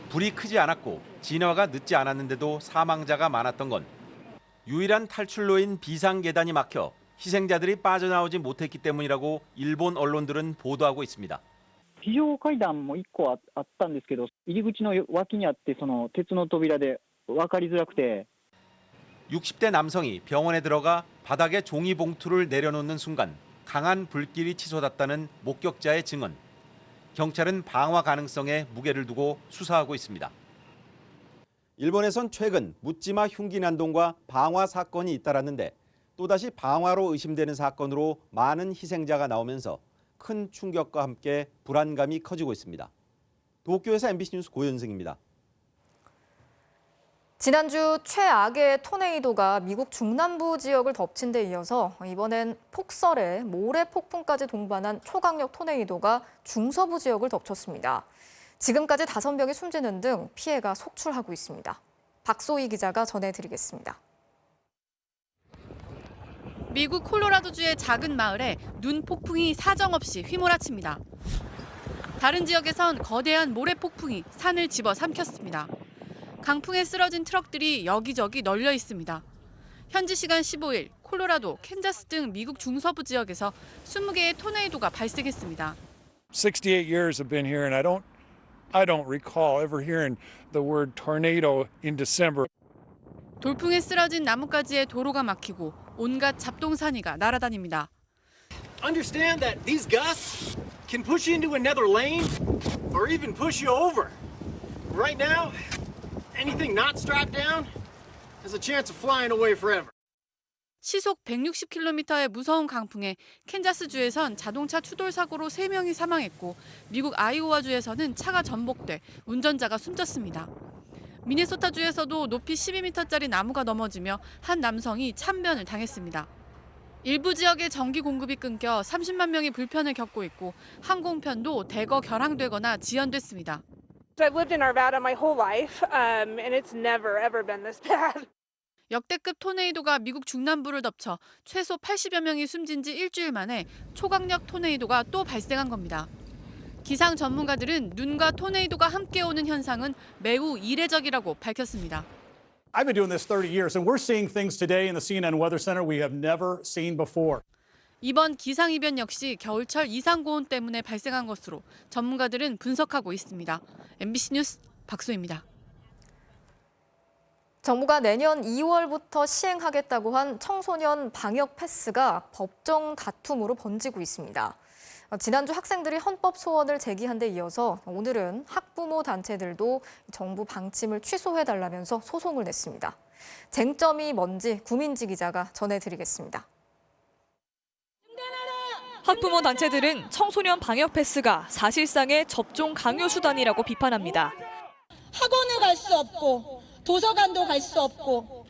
불이 크지 않았고 진화가 늦지 않았는데도 사망자가 많았던 건 유일한 탈출로인 비상계단이 막혀 희생자들이 빠져나오지 못했기 때문이라고 일본 언론들은 보도하고 있습니다. 非常階段も1個あったんですけど、入り口の脇にあって、その鉄の扉で分かりづらくて。 60대 남성이 병원에 들어가 바닥에 종이 봉투를 내려놓는 순간 강한 불길이 치솟았다는 목격자의 증언. 경찰은 방화 가능성에 무게를 두고 수사하고 있습니다. 일본에선 최근 묻지마 흉기 난동과 방화 사건이 잇따랐는데 또다시 방화로 의심되는 사건으로 많은 희생자가 나오면서 큰 충격과 함께 불안감이 커지고 있습니다. 도쿄에서 MBC 뉴스 고현승입니다. 지난주 최악의 토네이도가 미국 중남부 지역을 덮친 데 이어서 이번엔 폭설에 모래 폭풍까지 동반한 초강력 토네이도가 중서부 지역을 덮쳤습니다. 지금까지 5명이 숨지는 등 피해가 속출하고 있습니다. 박소희 기자가 전해드리겠습니다. 미국 콜로라도주의 작은 마을에 눈 폭풍이 사정없이 휘몰아칩니다. 다른 지역에선 거대한 모래 폭풍이 산을 집어삼켰습니다. 강풍에 쓰러진 트럭들이 여기저기 널려 있습니다. 현지 시간 15일 콜로라도, 캔자스 등 미국 중서부 지역에서 20개의 토네이도가 발생했습니다. 68 years I've been here and I don't recall ever hearing the word tornado in December. 돌풍에 쓰러진 나뭇가지에 도로가 막히고 온갖 잡동사니가 날아다닙니다. Understand that these gusts can push you into another lane or even push you over. Right now, anything not strapped down has a chance of flying away forever. 시속 160km의 무서운 강풍에 캔자스주에선 자동차 추돌 사고로 3명이 사망했고 미국 아이오와주에서는 차가 전복돼 운전자가 숨졌습니다. 미네소타주에서도 높이 12m짜리 나무가 넘어지며 한 남성이 참변을 당했습니다. 일부 지역의 전기 공급이 끊겨 30만 명이 불편을 겪고 있고 항공편도 대거 결항되거나 지연됐습니다. I've lived in Arvada my whole life, and it's never ever been this bad. 역대급 토네이도가 미국 중남부를 덮쳐 최소 80여 명이 숨진 지 일주일 만에 초강력 토네이도가 또 발생한 겁니다. 기상 전문가들은 눈과 토네이도가 함께 오는 현상은 매우 이례적이라고 밝혔습니다. I've been doing this 30 years and we're seeing things today in the CNN Weather Center we have never seen before. 이번 기상이변 역시 겨울철 이상고온 때문에 발생한 것으로 전문가들은 분석하고 있습니다. MBC 뉴스 박소희입니다. 정부가 내년 2월부터 시행하겠다고 한 청소년 방역 패스가 법정 다툼으로 번지고 있습니다. 지난주 학생들이 헌법 소원을 제기한 데 이어서 오늘은 학부모 단체들도 정부 방침을 취소해달라면서 소송을 냈습니다. 쟁점이 뭔지 구민지 기자가 전해드리겠습니다. 학부모 단체들은 청소년 방역 패스가 사실상의 접종 강요 수단이라고 비판합니다. 학원을 갈 수 없고 도서관도 갈 수 없고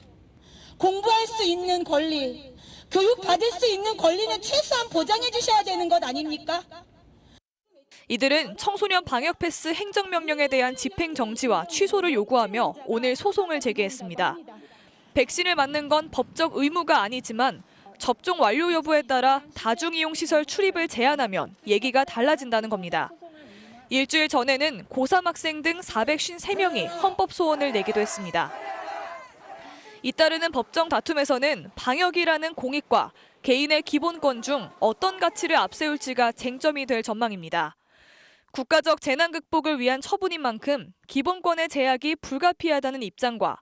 공부할 수 있는 권리, 교육받을 수 있는 권리는 최소한 보장해 주셔야 되는 것 아닙니까? 이들은 청소년 방역 패스 행정명령에 대한 집행 정지와 취소를 요구하며 오늘 소송을 제기했습니다. 백신을 맞는 건 법적 의무가 아니지만 접종 완료 여부에 따라 다중이용시설 출입을 제한하면 얘기가 달라진다는 겁니다. 일주일 전에는 고3 학생 등 453명이 헌법 소원을 내기도 했습니다. 잇따르는 법정 다툼에서는 방역이라는 공익과 개인의 기본권 중 어떤 가치를 앞세울지가 쟁점이 될 전망입니다. 국가적 재난 극복을 위한 처분인 만큼 기본권의 제약이 불가피하다는 입장과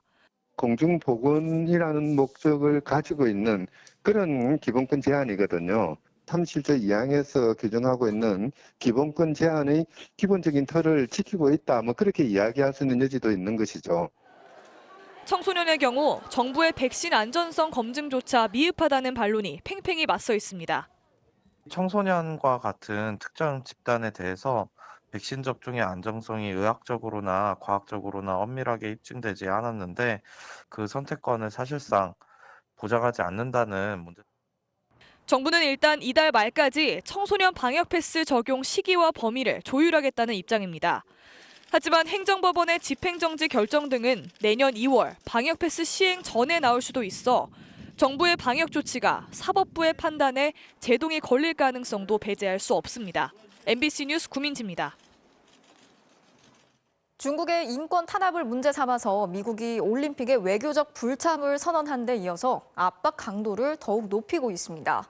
공중보건이라는 목적을 가지고 있는 그런 기본권 제한이거든요. 37조 2항에서 규정하고 있는 기본권 제한의 기본적인 틀을 지키고 있다. 그렇게 이야기할 수 있는 여지도 있는 것이죠. 청소년의 경우 정부의 백신 안전성 검증조차 미흡하다는 반론이 팽팽히 맞서 있습니다. 청소년과 같은 특정 집단에 대해서 백신 접종의 안정성이 의학적으로나 과학적으로나 엄밀하게 입증되지 않았는데 그 선택권을 사실상 보장하지 않는다는 문제. 정부는 일단 이달 말까지 청소년 방역 패스 적용 시기와 범위를 조율하겠다는 입장입니다. 하지만 행정법원의 집행정지 결정 등은 내년 2월 방역 패스 시행 전에 나올 수도 있어 정부의 방역 조치가 사법부의 판단에 제동이 걸릴 가능성도 배제할 수 없습니다. MBC 뉴스 구민지입니다. 중국의 인권 탄압을 문제 삼아서 미국이 올림픽의 외교적 불참을 선언한 데 이어서 압박 강도를 더욱 높이고 있습니다.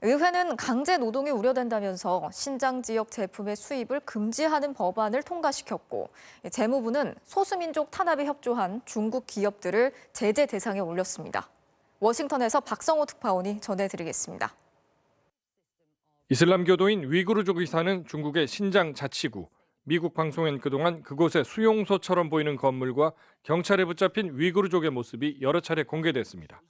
의회는 강제 노동이 우려된다면서 신장 지역 제품의 수입을 금지하는 법안을 통과시켰고, 재무부는 소수민족 탄압에 협조한 중국 기업들을 제재 대상에 올렸습니다. 워싱턴에서 박성호 특파원이 전해드리겠습니다. 이슬람교도인 위구르족이 사는 중국의 신장 자치구. 미국 방송엔 그동안 그곳의 수용소처럼 보이는 건물과 경찰에 붙잡힌 위구르족의 모습이 여러 차례 공개됐습니다.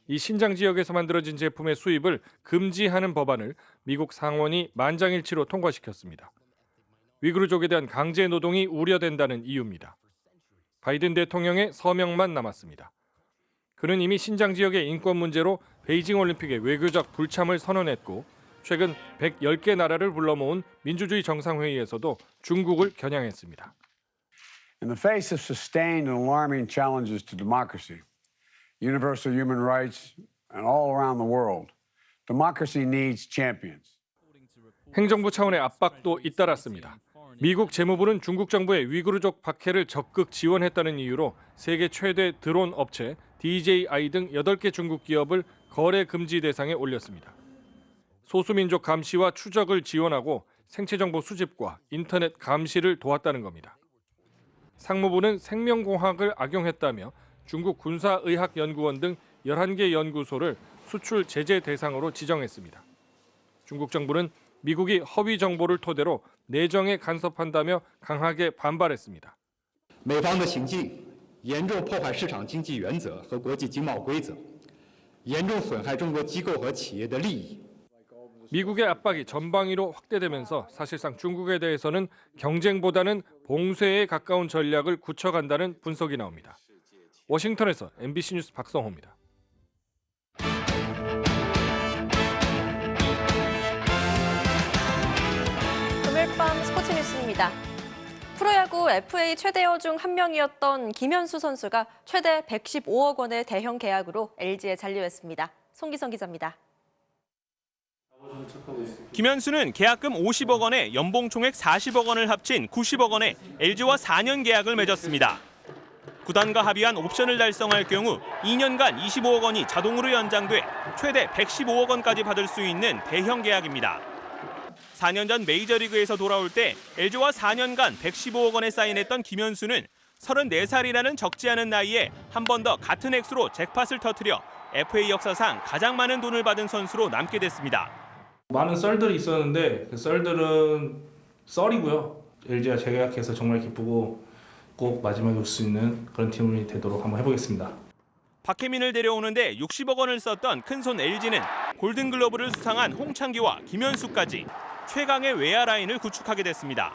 이 신장 지역에서 만들어진 제품의 수입을 금지하는 법안을 미국 상원이 만장일치로 통과시켰습니다. 위구르족에 대한 강제 노동이 우려된다는 이유입니다. 바이든 대통령의 서명만 남았습니다. 그는 이미 신장 지역의 인권 문제로 베이징 올림픽의 외교적 불참을 선언했고, 최근 110개 나라를 불러 모은 민주주의 정상회의에서도 중국을 겨냥했습니다. In the face of sustained and alarming challenges to democracy, universal human rights, and all around the world, democracy needs champions. 행정부 차원의 압박도 잇따랐습니다. 미국 재무부는 중국 정부의 위구르족 박해를 적극 지원했다는 이유로 세계 최대 드론 업체 DJI 등 8개 중국 기업을 거래 금지 대상에 올렸습니다. 소수민족 감시와 추적을 지원하고 생체정보 수집과 인터넷 감시를 도왔다는 겁니다. 상무부는 생명공학을 악용했다며 중국 군사의학연구원 등 11개 연구소를 수출 제재 대상으로 지정했습니다. 중국 정부는 미국이 허위 정보를 토대로 내정에 간섭한다며 강하게 반발했습니다. 美方的行径严重破坏市场经济原则和国际经贸规则，严重损害中国机构和企业的利益。 미국의 압박이 전방위로 확대되면서 사실상 중국에 대해서는 경쟁보다는 봉쇄에 가까운 전략을 굳혀간다는 분석이 나옵니다. 워싱턴에서 MBC 뉴스 박성호입니다. 금요일 밤 스포츠 뉴스입니다. 프로야구 FA 최대어 중 한 명이었던 김현수 선수가 최대 115억 원의 대형 계약으로 LG에 잔류했습니다. 송기성 기자입니다. 김현수는 계약금 50억 원에 연봉 총액 40억 원을 합친 90억 원에 LG와 4년 계약을 맺었습니다. 구단과 합의한 옵션을 달성할 경우 2년간 25억 원이 자동으로 연장돼 최대 115억 원까지 받을 수 있는 대형 계약입니다. 4년 전 메이저리그에서 돌아올 때 LG와 4년간 115억 원에 사인했던 김현수는 34살이라는 적지 않은 나이에 한 번 더 같은 액수로 잭팟을 터뜨려 FA 역사상 가장 많은 돈을 받은 선수로 남게 됐습니다. 많은 썰들이 있었는데 그 썰들은 썰이고요. LG가 재계약해서 정말 기쁘고 꼭 마지막에 올 수 있는 그런 팀이 되도록 한번 해보겠습니다. 박혜민을 데려오는데 60억 원을 썼던 큰손 LG는 골든글러브를 수상한 홍창기와 김현수까지 최강의 외야 라인을 구축하게 됐습니다.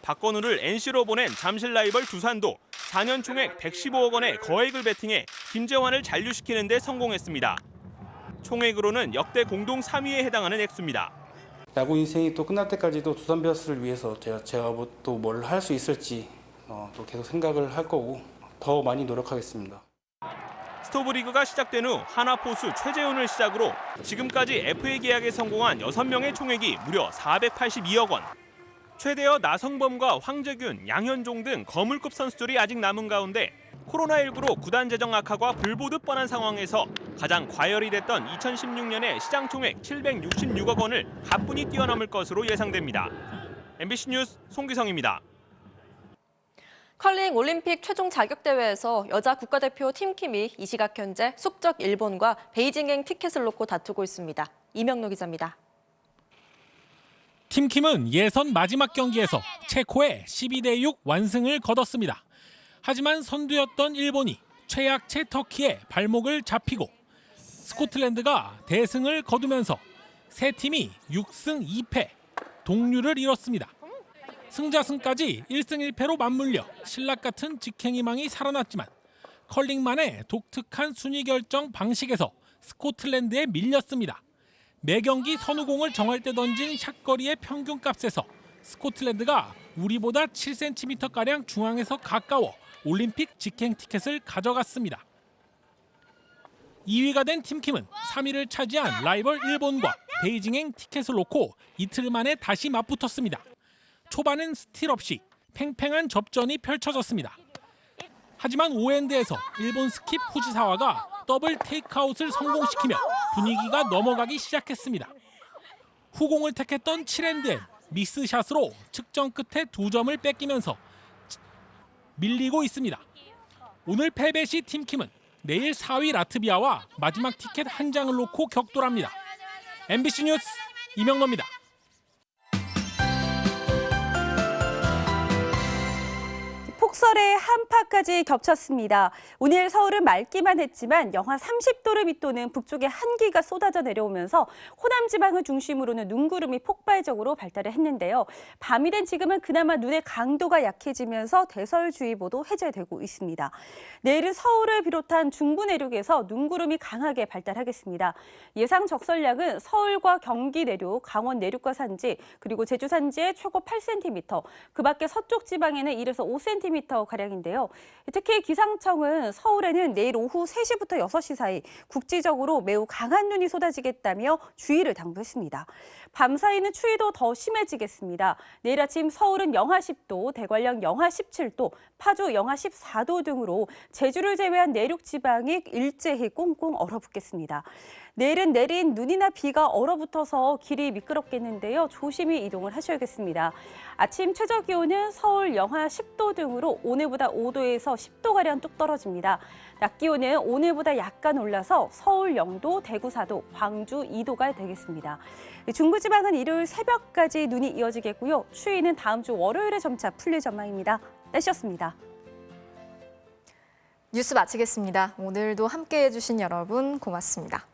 박건우를 NC로 보낸 잠실 라이벌 두산도 4년 총액 115억 원의 거액을 베팅해 김재환을 잔류시키는 데 성공했습니다. 총액으로는 역대 공동 3위에 해당하는 액수입니다. 야구 인생이 또 끝날 때까지도 두산 베어스를 위해서 제가 또 뭘 할 수 있을지 또 계속 생각을 할 거고 더 많이 노력하겠습니다. 스토브리그가 시작된 후 하나 포수 최재훈을 시작으로 지금까지 FA 계약에 성공한 6명의 총액이 무려 482억 원. 최대어 나성범과 황재균, 양현종 등 거물급 선수들이 아직 남은 가운데 코로나19로 구단 재정 악화가 불보듯 뻔한 상황에서 가장 과열이 됐던 2016년에 시장 총액 766억 원을 가뿐히 뛰어넘을 것으로 예상됩니다. MBC 뉴스 송기성입니다. 컬링 올림픽 최종 자격대회에서 여자 국가대표 팀킴이 이 시각 현재 숙적 일본과 베이징행 티켓을 놓고 다투고 있습니다. 이명로 기자입니다. 팀킴은 예선 마지막 경기에서 체코에 12대6 완승을 거뒀습니다. 하지만 선두였던 일본이 최약체 터키의 발목을 잡히고 스코틀랜드가 대승을 거두면서 세 팀이 6승 2패 동률을 이뤘습니다. 승자승까지 1승 1패로 맞물려 신락 같은 직행희망이 살아났지만 컬링만의 독특한 순위 결정 방식에서 스코틀랜드에 밀렸습니다. 매 경기 선우공을 정할 때 던진 샷거리의 평균값에서 스코틀랜드가 우리보다 7cm가량 중앙에서 가까워 올림픽 직행 티켓을 가져갔습니다. 2위가 된 팀킴은 3위를 차지한 라이벌 일본과 베이징행 티켓을 놓고 이틀 만에 다시 맞붙었습니다. 초반엔 스틸 없이 팽팽한 접전이 펼쳐졌습니다. 하지만 5엔드에서 일본 스킵 후지사와가 더블 테이크아웃을 성공시키며 분위기가 넘어가기 시작했습니다. 후공을 택했던 7엔드엔 미스샷으로 측정 끝에 2점을 뺏기면서 밀리고 있습니다. 오늘 패배 시 팀킴은 내일 4위 라트비아와 마지막 티켓 한 장을 놓고 격돌합니다. MBC 뉴스 이명노입니다. 폭설에 한파까지 겹쳤습니다. 오늘 서울은 맑기만 했지만 영하 30도를 밑도는 북쪽의 한기가 쏟아져 내려오면서 호남 지방을 중심으로는 눈구름이 폭발적으로 발달을 했는데요. 밤이 된 지금은 그나마 눈의 강도가 약해지면서 대설주의보도 해제되고 있습니다. 내일은 서울을 비롯한 중부 내륙에서 눈구름이 강하게 발달하겠습니다. 예상 적설량은 서울과 경기 내륙, 강원 내륙과 산지, 그리고 제주 산지에 최고 8cm, 그 밖에 서쪽 지방에는 1에서 5cm 가량인데요. 특히 기상청은 서울에는 내일 오후 3시부터 6시 사이 국지적으로 매우 강한 눈이 쏟아지겠다며 주의를 당부했습니다. 밤 사이는 추위도 더 심해지겠습니다. 내일 아침 서울은 영하 10도, 대관령 영하 17도, 파주 영하 14도 등으로 제주를 제외한 내륙 지방이 일제히 꽁꽁 얼어붙겠습니다. 내일은 내린 눈이나 비가 얼어붙어서 길이 미끄럽겠는데요. 조심히 이동을 하셔야겠습니다. 아침 최저 기온은 서울 영하 10도 등으로 오늘보다 5도에서 10도가량 뚝 떨어집니다. 낮 기온은 오늘보다 약간 올라서 서울 0도, 대구 4도, 광주 2도가 되겠습니다. 중부지방은 일요일 새벽까지 눈이 이어지겠고요. 추위는 다음 주 월요일에 점차 풀릴 전망입니다. 날씨였습니다. 뉴스 마치겠습니다. 오늘도 함께해 주신 여러분 고맙습니다.